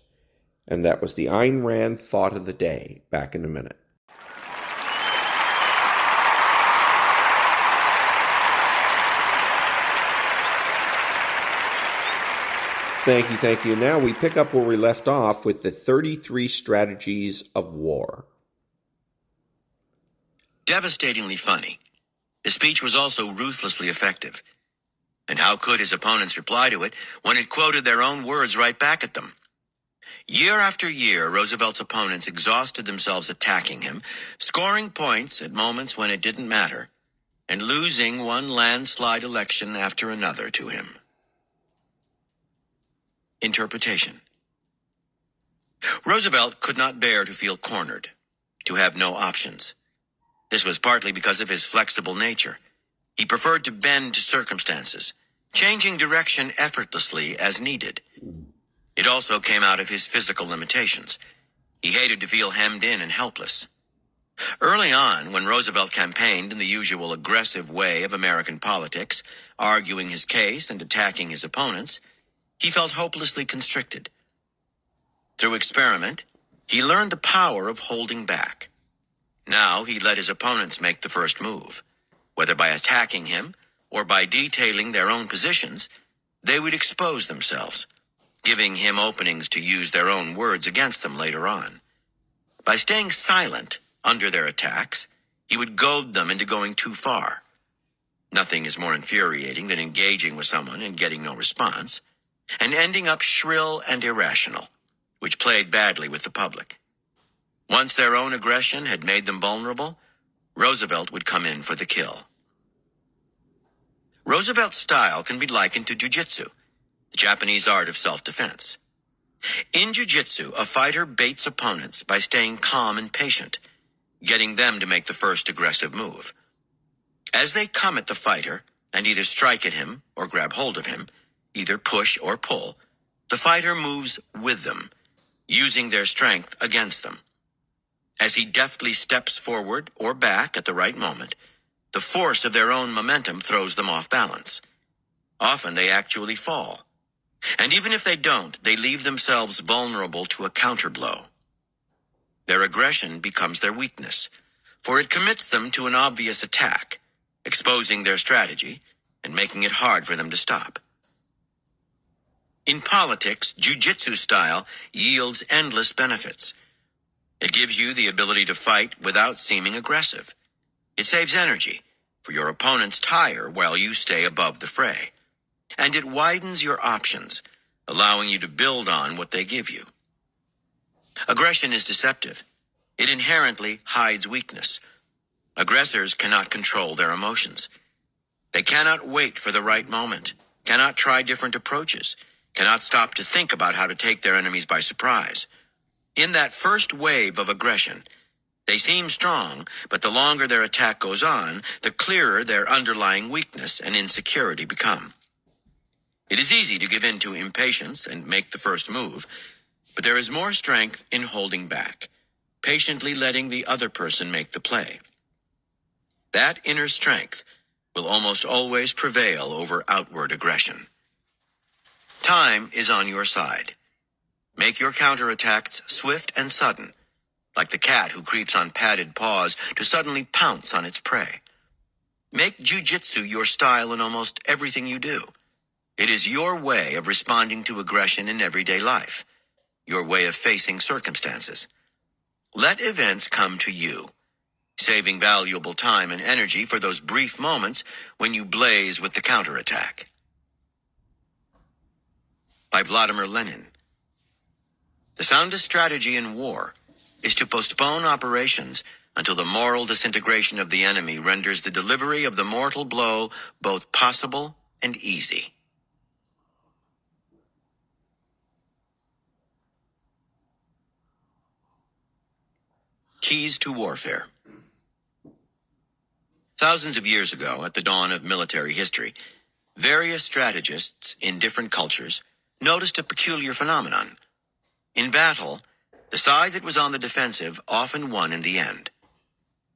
And that was the Ayn Rand thought of the day. Back in a minute. Thank you. Now we pick up where we left off with the 33 strategies of war. Devastatingly funny. The speech was also ruthlessly effective. And how could his opponents reply to it when it quoted their own words right back at them? Year after year, Roosevelt's opponents exhausted themselves attacking him, scoring points at moments when it didn't matter, and losing one landslide election after another to him. Interpretation. Roosevelt could not bear to feel cornered, to have no options. This was partly because of his flexible nature. He preferred to bend to circumstances, changing direction effortlessly as needed. It also came out of his physical limitations. He hated to feel hemmed in and helpless. Early on, when Roosevelt campaigned in the usual aggressive way of American politics, arguing his case and attacking his opponents, he felt hopelessly constricted. Through experiment, he learned the power of holding back. Now he let his opponents make the first move. Whether by attacking him or by detailing their own positions, they would expose themselves, giving him openings to use their own words against them later on. By staying silent under their attacks, he would goad them into going too far. Nothing is more infuriating than engaging with someone and getting no response, and ending up shrill and irrational, which played badly with the public. Once their own aggression had made them vulnerable, Roosevelt would come in for the kill. Roosevelt's style can be likened to jiu-jitsu, the Japanese art of self-defense. In jiu-jitsu, a fighter baits opponents by staying calm and patient, getting them to make the first aggressive move. As they come at the fighter and either strike at him or grab hold of him, either push or pull, the fighter moves with them, using their strength against them. As he deftly steps forward or back at the right moment, the force of their own momentum throws them off balance. Often they actually fall. And even if they don't, they leave themselves vulnerable to a counterblow. Their aggression becomes their weakness, for it commits them to an obvious attack, exposing their strategy and making it hard for them to stop. In politics, jiu-jitsu style yields endless benefits. It gives you the ability to fight without seeming aggressive. It saves energy, for your opponents tire while you stay above the fray. And it widens your options, allowing you to build on what they give you. Aggression is deceptive. It inherently hides weakness. Aggressors cannot control their emotions. They cannot wait for the right moment, cannot try different approaches, cannot stop to think about how to take their enemies by surprise. In that first wave of aggression, they seem strong, but the longer their attack goes on, the clearer their underlying weakness and insecurity become. It is easy to give in to impatience and make the first move, but there is more strength in holding back, patiently letting the other person make the play. That inner strength will almost always prevail over outward aggression. Time is on your side. Make your counterattacks swift and sudden, like the cat who creeps on padded paws to suddenly pounce on its prey. Make jiu-jitsu your style in almost everything you do. It is your way of responding to aggression in everyday life, your way of facing circumstances. Let events come to you, saving valuable time and energy for those brief moments when you blaze with the counterattack. By Vladimir Lenin. The soundest strategy in war is to postpone operations until the moral disintegration of the enemy renders the delivery of the mortal blow both possible and easy. Keys to warfare. Thousands of years ago, at the dawn of military history, various strategists in different cultures noticed a peculiar phenomenon. In battle, the side that was on the defensive often won in the end.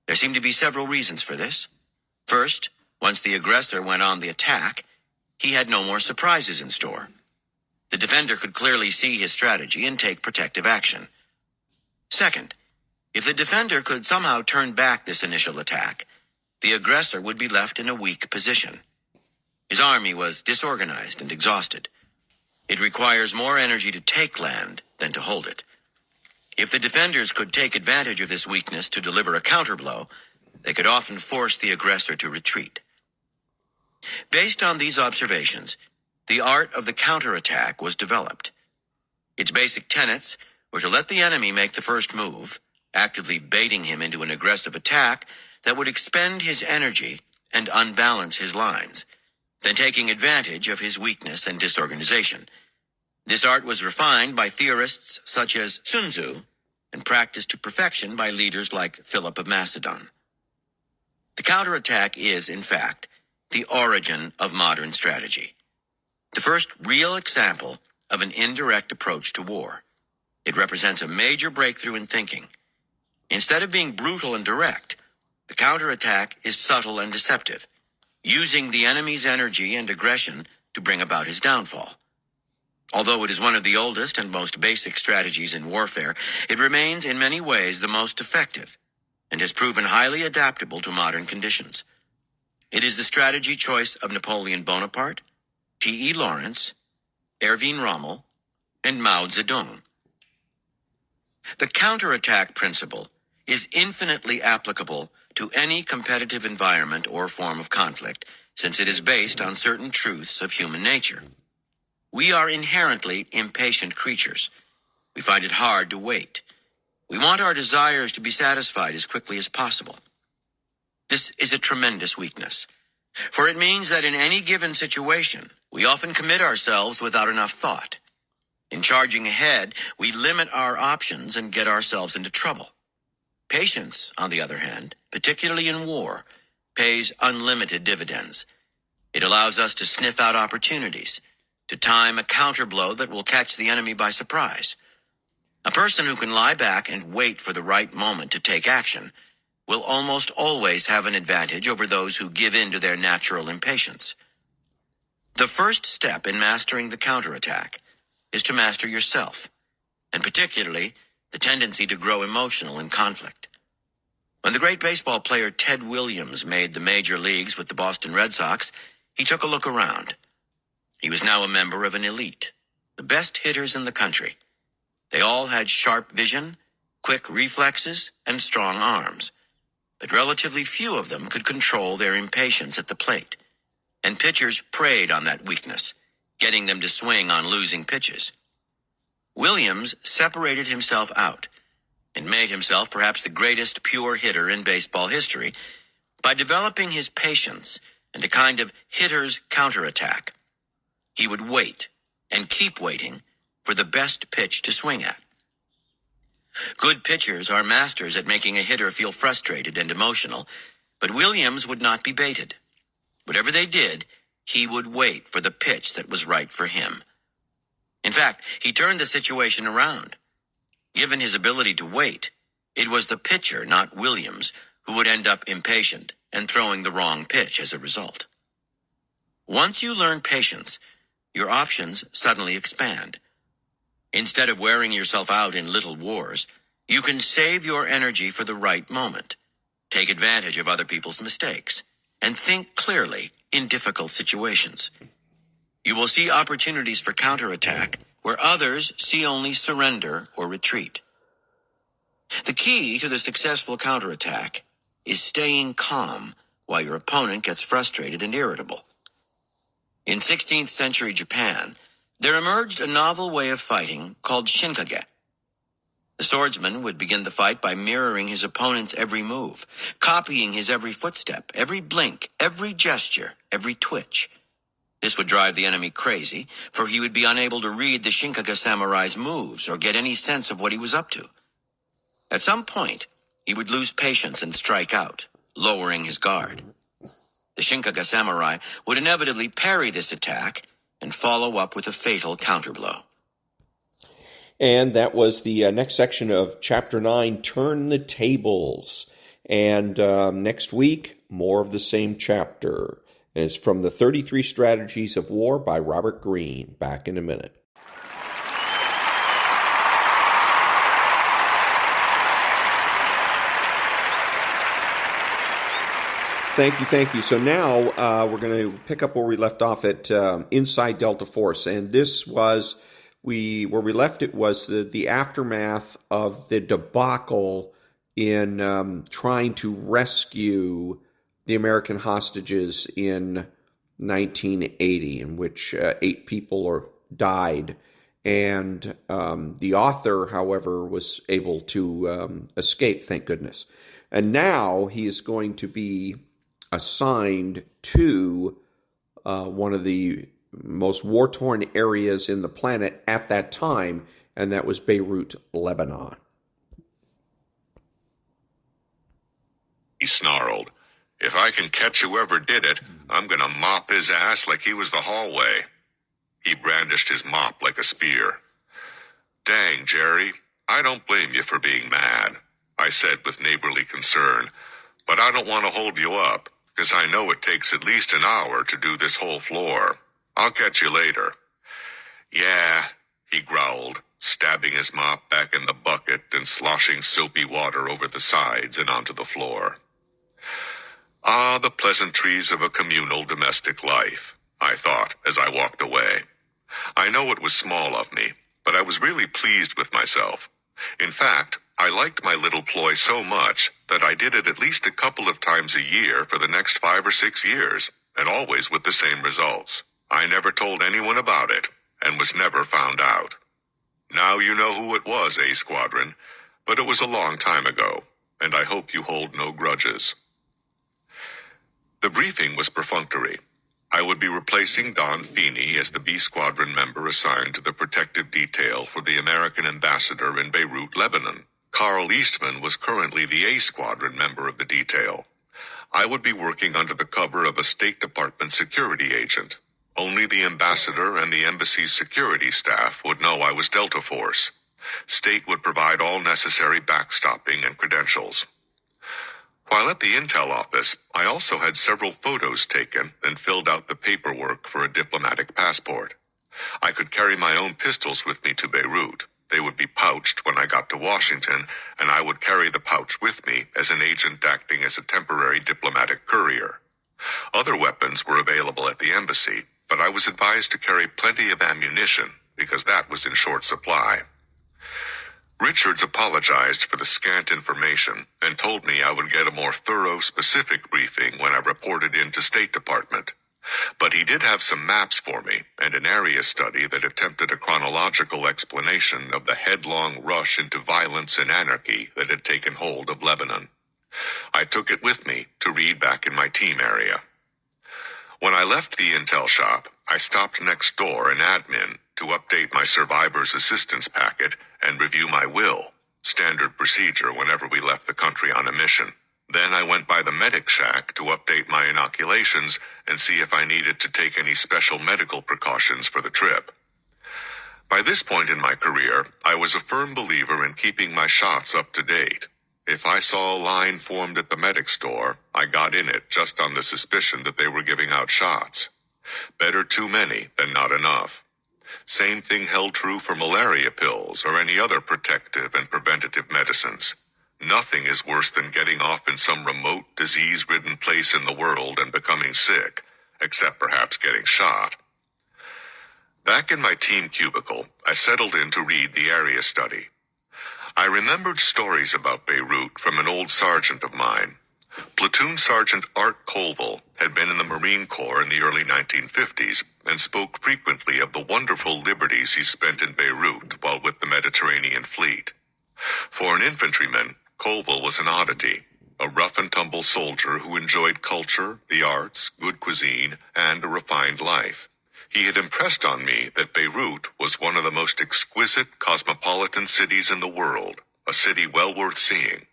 There seemed to be several reasons for this. First, once the aggressor went on the attack, he had no more surprises in store. The defender could clearly see his strategy and take protective action. Second, if the defender could somehow turn back this initial attack, the aggressor would be left in a weak position. His army was disorganized and exhausted. It requires more energy to take land than to hold it. If the defenders could take advantage of this weakness to deliver a counterblow, they could often force the aggressor to retreat. Based on these observations, the art of the counterattack was developed. Its basic tenets were to let the enemy make the first move, actively baiting him into an aggressive attack that would expend his energy and unbalance his lines, then taking advantage of his weakness and disorganization. This art was refined by theorists such as Sun Tzu and practiced to perfection by leaders like Philip of Macedon. The counterattack is, in fact, the origin of modern strategy. The first real example of an indirect approach to war. It represents a major breakthrough in thinking. Instead of being brutal and direct, the counterattack is subtle and deceptive, using the enemy's energy and aggression to bring about his downfall. Although it is one of the oldest and most basic strategies in warfare, it remains in many ways the most effective and has proven highly adaptable to modern conditions. It is the strategy choice of Napoleon Bonaparte, T.E. Lawrence, Erwin Rommel, and Mao Zedong. The counterattack principle is infinitely applicable to any competitive environment or form of conflict, since it is based on certain truths of human nature. We are inherently impatient creatures. We find it hard to wait. We want our desires to be satisfied as quickly as possible. This is a tremendous weakness, for it means that in any given situation, we often commit ourselves without enough thought. In charging ahead, we limit our options and get ourselves into trouble. Patience, on the other hand, particularly in war, pays unlimited dividends. It allows us to sniff out opportunities, to time a counterblow that will catch the enemy by surprise. A person who can lie back and wait for the right moment to take action will almost always have an advantage over those who give in to their natural impatience. The first step in mastering the counterattack is to master yourself, and particularly the tendency to grow emotional in conflict. When the great baseball player Ted Williams made the major leagues with the Boston Red Sox, he took a look around. He was now a member of an elite, the best hitters in the country. They all had sharp vision, quick reflexes, and strong arms, but relatively few of them could control their impatience at the plate, and pitchers preyed on that weakness, getting them to swing on losing pitches. Williams separated himself out and made himself perhaps the greatest pure hitter in baseball history by developing his patience and a kind of hitter's counterattack. He would wait and keep waiting for the best pitch to swing at. Good pitchers are masters at making a hitter feel frustrated and emotional, but Williams would not be baited. Whatever they did, he would wait for the pitch that was right for him. In fact, he turned the situation around. Given his ability to wait, it was the pitcher, not Williams, who would end up impatient and throwing the wrong pitch as a result. Once you learn patience, your options suddenly expand. Instead of wearing yourself out in little wars, you can save your energy for the right moment, take advantage of other people's mistakes, and think clearly in difficult situations. You will see opportunities for counterattack where others see only surrender or retreat. The key to the successful counterattack is staying calm while your opponent gets frustrated and irritable. In 16th century Japan, there emerged a novel way of fighting called shinkage. The swordsman would begin the fight by mirroring his opponent's every move, copying his every footstep, every blink, every gesture, every twitch. This would drive the enemy crazy, for he would be unable to read the shinkage samurai's moves or get any sense of what he was up to. At some point, he would lose patience and strike out, lowering his guard. The shinkage samurai would inevitably parry this attack and follow up with a fatal counterblow. And that was the next section of Chapter 9, Turn the Tables. And next week, more of the same chapter. And it's from the 33 Strategies of War by Robert Greene. Back in a minute. Thank you. So now we're going to pick up where we left off at Inside Delta Force. And this was, where we left it was the aftermath of the debacle in trying to rescue the American hostages in 1980, in which 8 people died. And the author, however, was able to escape, thank goodness. And now he is going to be assigned to one of the most war-torn areas in the planet at that time, and that was Beirut, Lebanon. He snarled, If I can catch whoever did it, I'm gonna mop his ass like he was the hallway. He brandished his mop like a spear. Dang, Jerry, I don't blame you for being mad, I said with neighborly concern, but I don't want to hold you up, because I know it takes at least an hour to do this whole floor. I'll catch you later. Yeah, he growled, stabbing his mop back in the bucket and sloshing soapy water over the sides and onto the floor. Ah, the pleasantries of a communal domestic life, I thought as I walked away. I know it was small of me, but I was really pleased with myself. In fact, I liked my little ploy so much that I did it at least a couple of times a year for the next 5 or 6 years, and always with the same results. I never told anyone about it, and was never found out. Now you know who it was, A Squadron, but it was a long time ago, and I hope you hold no grudges. The briefing was perfunctory. I would be replacing Don Feeney as the B Squadron member assigned to the protective detail for the American ambassador in Beirut, Lebanon. Carl Eastman was currently the A Squadron member of the detail. I would be working under the cover of a State Department security agent. Only the ambassador and the embassy's security staff would know I was Delta Force. State would provide all necessary backstopping and credentials. While at the Intel office, I also had several photos taken and filled out the paperwork for a diplomatic passport. I could carry my own pistols with me to Beirut. They would be pouched when I got to Washington, and I would carry the pouch with me as an agent acting as a temporary diplomatic courier. Other weapons were available at the embassy, but I was advised to carry plenty of ammunition because that was in short supply. Richards apologized for the scant information and told me I would get a more thorough, specific briefing when I reported into State Department. But he did have some maps for me and an area study that attempted a chronological explanation of the headlong rush into violence and anarchy that had taken hold of Lebanon. I took it with me to read back in my team area. When I left the intel shop, I stopped next door in admin to update my survivor's assistance packet and review my will, standard procedure whenever we left the country on a mission. Then I went by the medic shack to update my inoculations and see if I needed to take any special medical precautions for the trip. By this point in my career, I was a firm believer in keeping my shots up to date. If I saw a line formed at the medic store, I got in it just on the suspicion that they were giving out shots. Better too many than not enough. Same thing held true for malaria pills or any other protective and preventative medicines. Nothing is worse than getting off in some remote, disease-ridden place in the world and becoming sick, except perhaps getting shot. Back in my team cubicle, I settled in to read the area study. I remembered stories about Beirut from an old sergeant of mine. Platoon Sergeant Art Colville had been in the Marine Corps in the early 1950s and spoke frequently of the wonderful liberties he spent in Beirut while with the Mediterranean Fleet. For an infantryman, Colville was an oddity, a rough-and-tumble soldier who enjoyed culture, the arts, good cuisine, and a refined life. He had impressed on me that Beirut was one of the most exquisite cosmopolitan cities in the world, a city well worth seeing.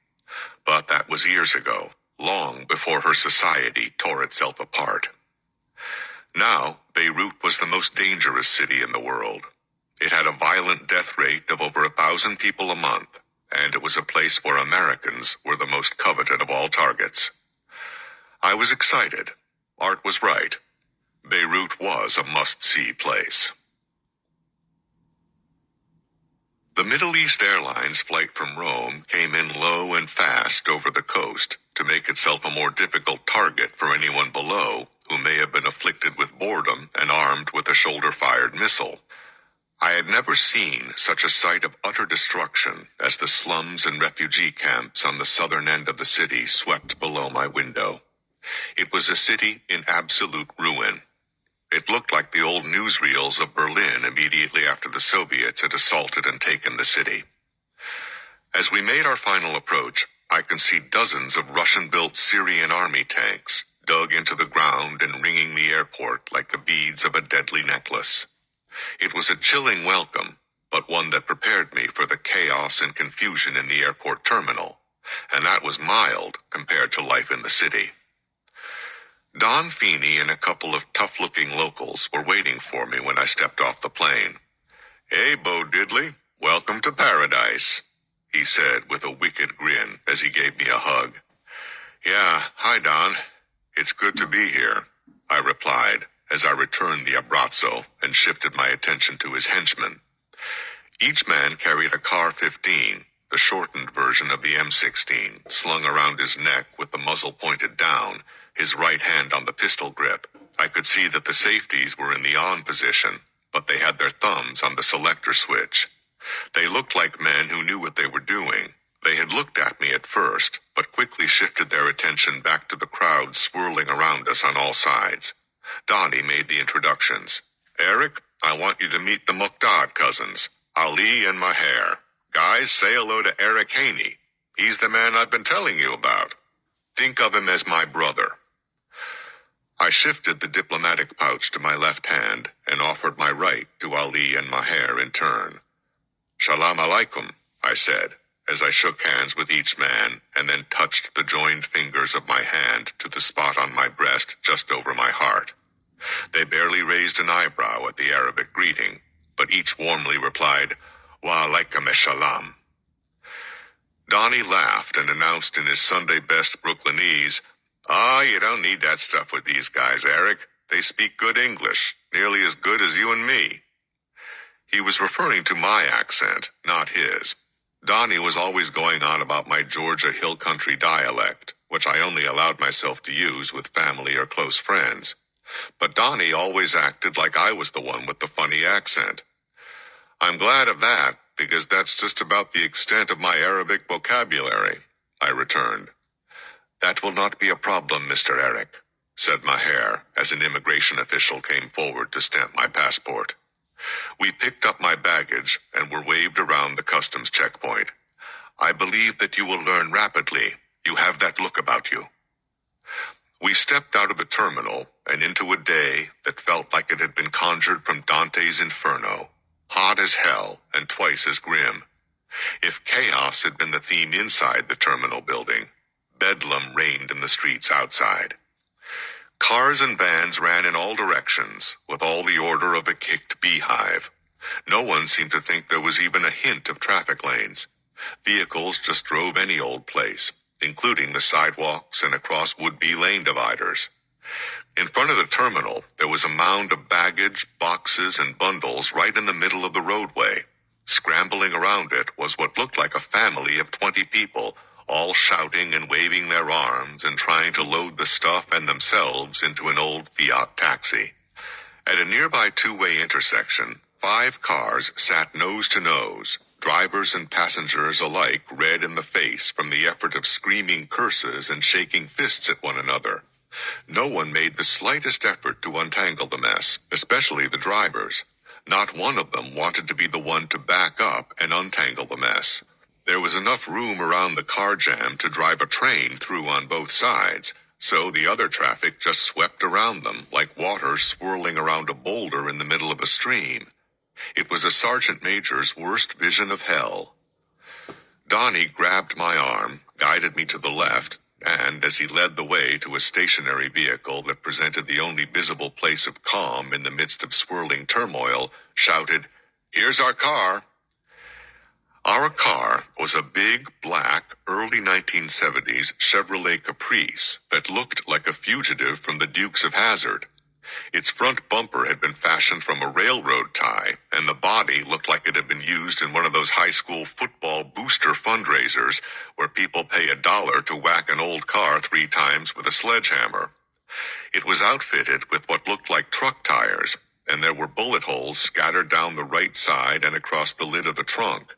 But that was years ago, long before her society tore itself apart. Now, Beirut was the most dangerous city in the world. It had a violent death rate of over 1,000 people a month, and it was a place where Americans were the most coveted of all targets. I was excited. Art was right. Beirut was a must-see place. The Middle East Airlines flight from Rome came in low and fast over the coast to make itself a more difficult target for anyone below who may have been afflicted with boredom and armed with a shoulder-fired missile. I had never seen such a sight of utter destruction as the slums and refugee camps on the southern end of the city swept below my window. It was a city in absolute ruin. It looked like the old newsreels of Berlin immediately after the Soviets had assaulted and taken the city. As we made our final approach, I could see dozens of Russian-built Syrian army tanks dug into the ground and ringing the airport like the beads of a deadly necklace. It was a chilling welcome, but one that prepared me for the chaos and confusion in the airport terminal, and that was mild compared to life in the city. Don Feeney and a couple of tough-looking locals were waiting for me when I stepped off the plane. "Hey, Bo Diddley, welcome to paradise," he said with a wicked grin as he gave me a hug. "Yeah, hi, Don. It's good to be here," I replied as I returned the abrazo and shifted my attention to his henchmen. Each man carried a CAR-15, the shortened version of the M16, slung around his neck with the muzzle pointed down, his right hand on the pistol grip. I could see that the safeties were in the on position, but they had their thumbs on the selector switch. They looked like men who knew what they were doing. They had looked at me at first, but quickly shifted their attention back to the crowd swirling around us on all sides. Donnie made the introductions. "Eric, I want you to meet the Muqdad cousins, Ali and Maher. Guys, say hello to Eric Haney. He's the man I've been telling you about. Think of him as my brother." I shifted the diplomatic pouch to my left hand and offered my right to Ali and Maher in turn. "Shalom alaikum," I said, as I shook hands with each man and then touched the joined fingers of my hand to the spot on my breast just over my heart. They barely raised an eyebrow at the Arabic greeting, but each warmly replied, "Wa alaikum assalam." Donnie laughed and announced in his Sunday best Brooklynese, You don't need that stuff with these guys, Eric. They speak good English, nearly as good as you and me." He was referring to my accent, not his. Donnie was always going on about my Georgia Hill Country dialect, which I only allowed myself to use with family or close friends. But Donnie always acted like I was the one with the funny accent. "I'm glad of that, because that's just about the extent of my Arabic vocabulary," I returned. "That will not be a problem, Mr. Eric," said Maher as an immigration official came forward to stamp my passport. We picked up my baggage and were waved around the customs checkpoint. "I believe that you will learn rapidly. You have that look about you." We stepped out of the terminal and into a day that felt like it had been conjured from Dante's Inferno, hot as hell and twice as grim. If chaos had been the theme inside the terminal building, bedlam reigned in the streets outside. Cars and vans ran in all directions, with all the order of a kicked beehive. No one seemed to think there was even a hint of traffic lanes. Vehicles just drove any old place, including the sidewalks and across would-be lane dividers. In front of the terminal, there was a mound of baggage, boxes, and bundles right in the middle of the roadway. Scrambling around it was what looked like a family of 20 people, all shouting and waving their arms and trying to load the stuff and themselves into an old Fiat taxi. At a nearby two-way intersection, 5 cars sat nose to nose, drivers and passengers alike red in the face from the effort of screaming curses and shaking fists at one another. No one made the slightest effort to untangle the mess, especially the drivers. Not one of them wanted to be the one to back up and untangle the mess. There was enough room around the car jam to drive a train through on both sides, so the other traffic just swept around them like water swirling around a boulder in the middle of a stream. It was a sergeant major's worst vision of hell. Donnie grabbed my arm, guided me to the left, and, as he led the way to a stationary vehicle that presented the only visible place of calm in the midst of swirling turmoil, shouted, "Here's our car." Our car was a big, black, early 1970s Chevrolet Caprice that looked like a fugitive from the Dukes of Hazzard. Its front bumper had been fashioned from a railroad tie, and the body looked like it had been used in one of those high school football booster fundraisers where people pay $1 to whack an old car 3 times with a sledgehammer. It was outfitted with what looked like truck tires, and there were bullet holes scattered down the right side and across the lid of the trunk.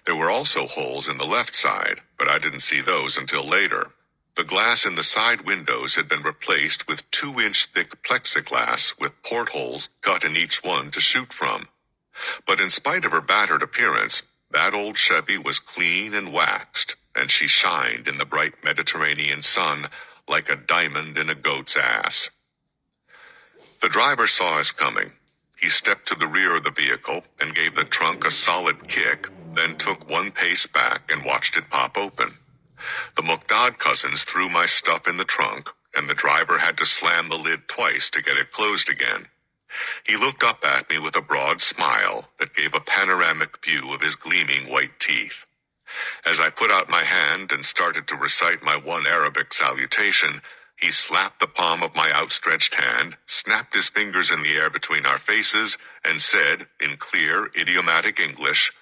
There were also holes in the left side, but I didn't see those until later. The glass in the side windows had been replaced with 2-inch thick plexiglass with portholes cut in each one to shoot from. But in spite of her battered appearance, that old Chevy was clean and waxed, and she shined in the bright Mediterranean sun like a diamond in a goat's ass. The driver saw us coming. He stepped to the rear of the vehicle and gave the trunk a solid kick, then took 1 pace back and watched it pop open. The Muqdad cousins threw my stuff in the trunk, and the driver had to slam the lid twice to get it closed again. He looked up at me with a broad smile that gave a panoramic view of his gleaming white teeth. As I put out my hand and started to recite my one Arabic salutation, he slapped the palm of my outstretched hand, snapped his fingers in the air between our faces, and said, in clear, idiomatic English,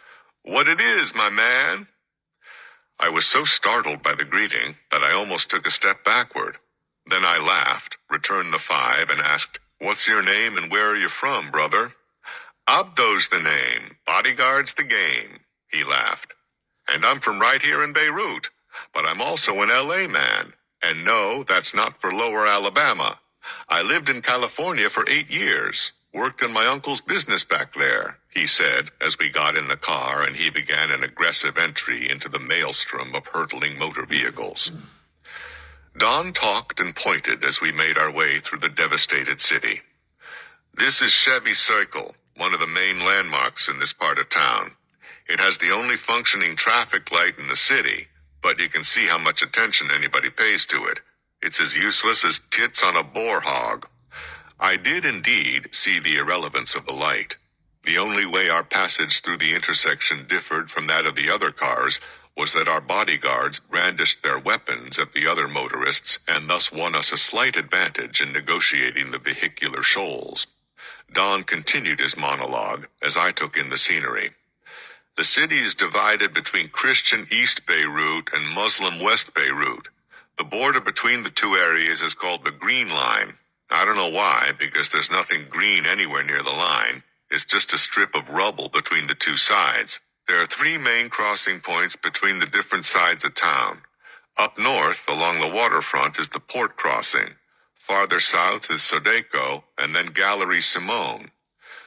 "What it is, my man?" I was so startled by the greeting that I almost took a step backward. Then I laughed, returned the 5, and asked, "What's your name and where are you from, brother?" "Abdo's the name, bodyguard's the game," he laughed. "And I'm from right here in Beirut, but I'm also an L.A. man. And no, that's not for Lower Alabama. I lived in California for 8 years, worked in my uncle's business back there," he said as we got in the car and he began an aggressive entry into the maelstrom of hurtling motor vehicles. Don talked and pointed as we made our way through the devastated city. "This is Chevy Circle, one of the main landmarks in this part of town. It has the only functioning traffic light in the city, but you can see how much attention anybody pays to it. It's as useless as tits on a boar hog." I did indeed see the irrelevance of the light. The only way our passage through the intersection differed from that of the other cars was that our bodyguards brandished their weapons at the other motorists and thus won us a slight advantage in negotiating the vehicular shoals. Don continued his monologue as I took in the scenery. "The city is divided between Christian East Beirut and Muslim West Beirut. The border between the two areas is called the Green Line. I don't know why, because there's nothing green anywhere near the line. It's just a strip of rubble between the two sides. There are 3 main crossing points between the different sides of town. Up north, along the waterfront, is the port crossing. Farther south is Sodeco, and then Gallery Simone.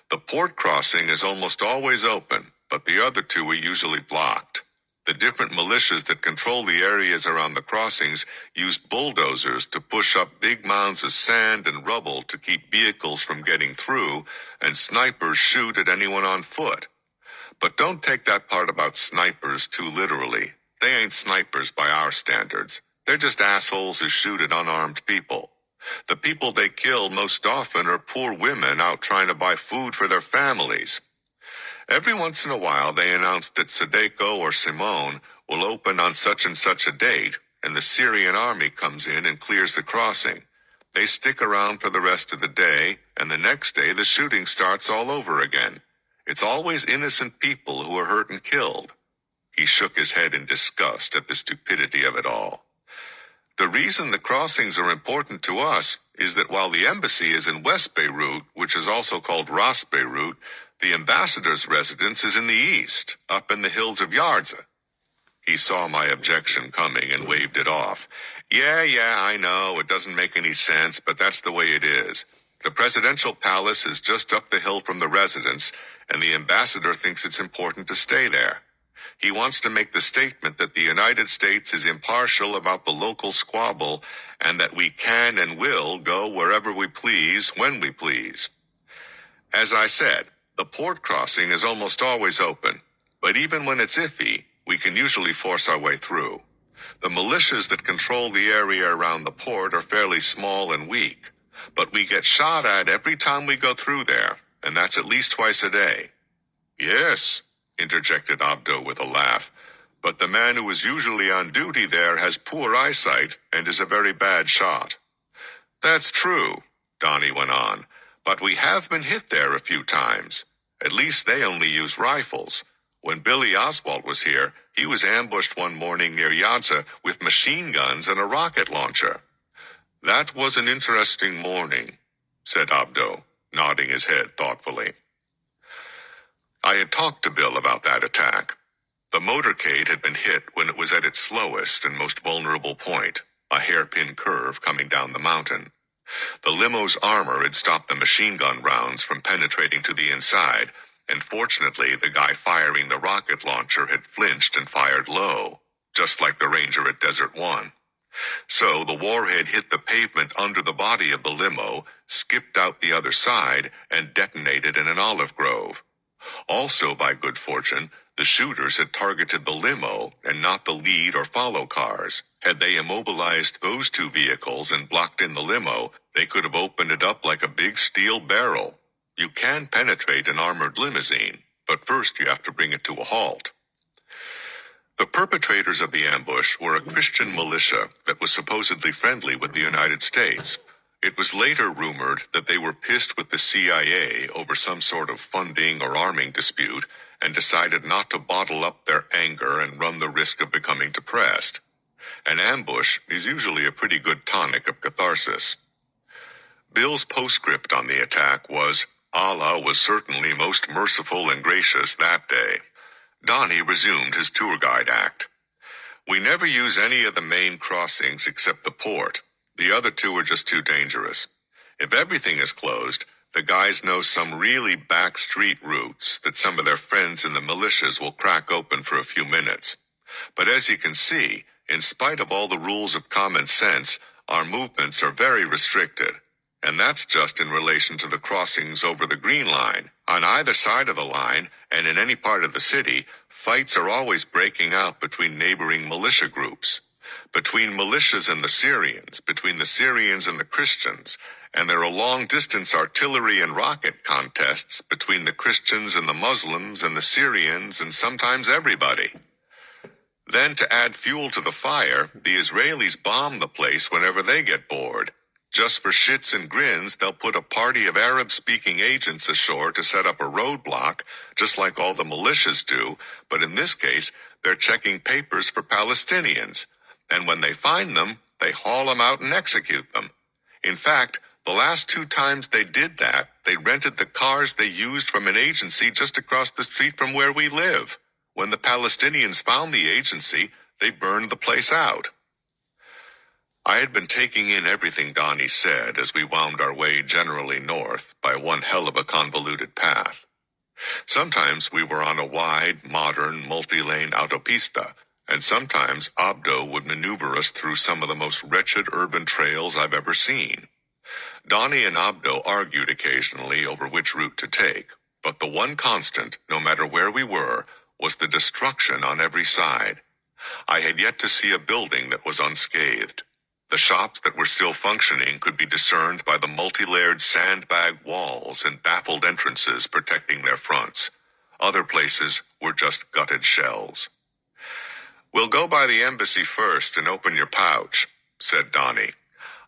The port crossing is almost always open, but the other 2 are usually blocked. The different militias that control the areas around the crossings use bulldozers to push up big mounds of sand and rubble to keep vehicles from getting through, and snipers shoot at anyone on foot. But don't take that part about snipers too literally. They ain't snipers by our standards. They're just assholes who shoot at unarmed people. The people they kill most often are poor women out trying to buy food for their families. Every once in a while they announce that Sodeco or Simone will open on such and such a date, and the Syrian army comes in and clears the crossing. They stick around for the rest of the day, and the next day the shooting starts all over again. It's always innocent people who are hurt and killed." He shook his head in disgust at the stupidity of it all. "The reason the crossings are important to us is that while the embassy is in West Beirut, which is also called Ras Beirut, the ambassador's residence is in the east, up in the hills of Yarza." He saw my objection coming and waved it off. Yeah, I know, it doesn't make any sense, but that's the way it is. The presidential palace is just up the hill from the residence, and the ambassador thinks it's important to stay there. He wants to make the statement that the United States is impartial about the local squabble and that we can and will go wherever we please, when we please. As I said, the port crossing is almost always open, but even when it's iffy, we can usually force our way through. The militias that control the area around the port are fairly small and weak, but we get shot at every time we go through there, and that's at least twice a day. "Yes," interjected Abdo with a laugh, "but the man who is usually on duty there has poor eyesight and is a very bad shot." "That's true," Donnie went on, "but we have been hit there a few times. At least they only use rifles. When Billy Oswald was here, he was ambushed one morning near Yarza with machine guns and a rocket launcher." "That was an interesting morning," said Abdo, nodding his head thoughtfully. I had talked to Bill about that attack. The motorcade had been hit when it was at its slowest and most vulnerable point, a hairpin curve coming down the mountain. The limo's armor had stopped the machine gun rounds from penetrating to the inside, and fortunately the guy firing the rocket launcher had flinched and fired low, just like the Ranger at Desert One. So the warhead hit the pavement under the body of the limo, skipped out the other side, and detonated in an olive grove. Also, by good fortune, The shooters had targeted the limo and not the lead or follow cars. Had they immobilized those two vehicles and blocked in the limo, they could have opened it up like a big steel barrel. You can penetrate an armored limousine, but first you have to bring it to a halt. The perpetrators of the ambush were a Christian militia that was supposedly friendly with the United States. It was later rumored that they were pissed with the CIA over some sort of funding or arming dispute and decided not to bottle up their anger and run the risk of becoming depressed. An ambush is usually a pretty good tonic of catharsis. Bill's postscript on the attack was, "Allah was certainly most merciful and gracious that day." Donnie resumed his tour guide act. "We never use any of the main crossings except the port. The other two are just too dangerous. If everything is closed, the guys know some really back street routes that some of their friends in the militias will crack open for a few minutes. But as you can see, in spite of all the rules of common sense, our movements are very restricted. And that's just in relation to the crossings over the Green Line. On either side of the line, and in any part of the city, fights are always breaking out between neighboring militia groups. Between militias and the Syrians, between the Syrians and the Christians, and there are long-distance artillery and rocket contests between the Christians and the Muslims and the Syrians and sometimes everybody. Then to add fuel to the fire, the Israelis bomb the place whenever they get bored. Just for shits and grins, they'll put a party of Arab-speaking agents ashore to set up a roadblock, just like all the militias do, but in this case, they're checking papers for Palestinians. And when they find them, they haul them out and execute them. In fact, the last 2 times they did that, they rented the cars they used from an agency just across the street from where we live. When the Palestinians found the agency, they burned the place out. I had been taking in everything Donnie said as we wound our way generally north by one hell of a convoluted path. Sometimes we were on a wide, modern, multi-lane autopista, and sometimes Abdo would maneuver us through some of the most wretched urban trails I've ever seen. Donnie and Abdo argued occasionally over which route to take, but the one constant, no matter where we were, was the destruction on every side. I had yet to see a building that was unscathed. The shops that were still functioning could be discerned by the multi-layered sandbag walls and baffled entrances protecting their fronts. Other places were just gutted shells. "We'll go by the embassy first and open your pouch," said Donnie.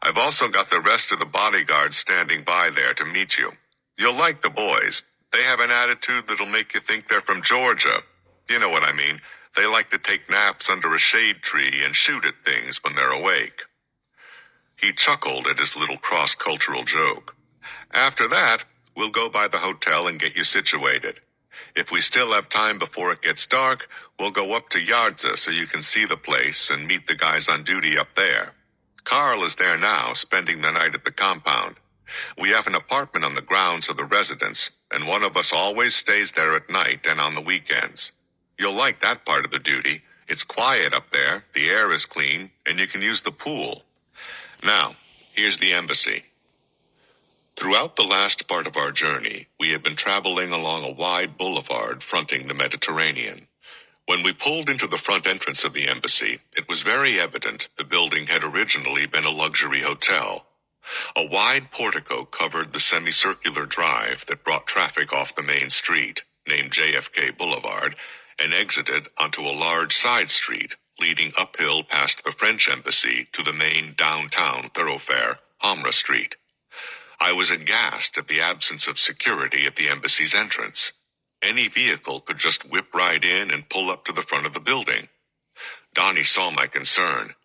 "I've also got the rest of the bodyguards standing by there to meet you. You'll like the boys. They have an attitude that'll make you think they're from Georgia. You know what I mean. They like to take naps under a shade tree and shoot at things when they're awake." He chuckled at his little cross-cultural joke. "After that, we'll go by the hotel and get you situated. If we still have time before it gets dark, we'll go up to Yardza so you can see the place and meet the guys on duty up there. Carl is there now, spending the night at the compound. We have an apartment on the grounds of the residence, and one of us always stays there at night and on the weekends. You'll like that part of the duty. It's quiet up there, the air is clean, and you can use the pool. Now, here's the embassy." Throughout the last part of our journey, we had been traveling along a wide boulevard fronting the Mediterranean. When we pulled into the front entrance of the embassy, it was very evident the building had originally been a luxury hotel. A wide portico covered the semicircular drive that brought traffic off the main street, named JFK Boulevard, and exited onto a large side street leading uphill past the French embassy to the main downtown thoroughfare, Hamra Street. I was aghast at the absence of security at the embassy's entrance. Any vehicle could just whip right in and pull up to the front of the building. Donnie saw my concern.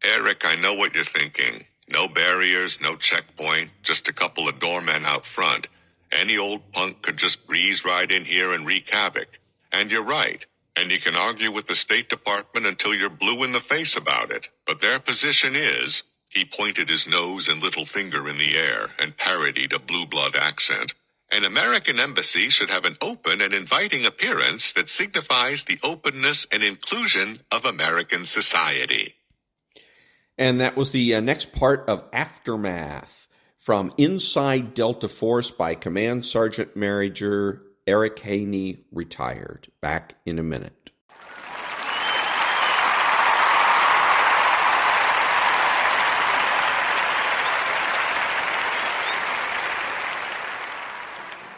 "Eric, I know what you're thinking. No barriers, no checkpoint, just a couple of doormen out front. Any old punk could just breeze right in here and wreak havoc. And you're right. And you can argue with the State Department until you're blue in the face about it. But their position is," he pointed his nose and little finger in the air and parodied a blue blood accent, "an American embassy should have an open and inviting appearance that signifies the openness and inclusion of American society." And that was the next part of Aftermath from Inside Delta Force by Command Sergeant Major Eric Haney, retired. Back in a minute.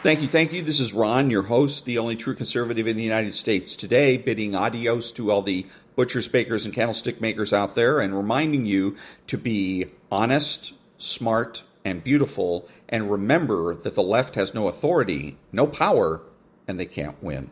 Thank you. This is Ron, your host, the only true conservative in the United States today, bidding adios to all the butchers, bakers, and candlestick makers out there, and reminding you to be honest, smart, and beautiful, and remember that the left has no authority, no power, and they can't win.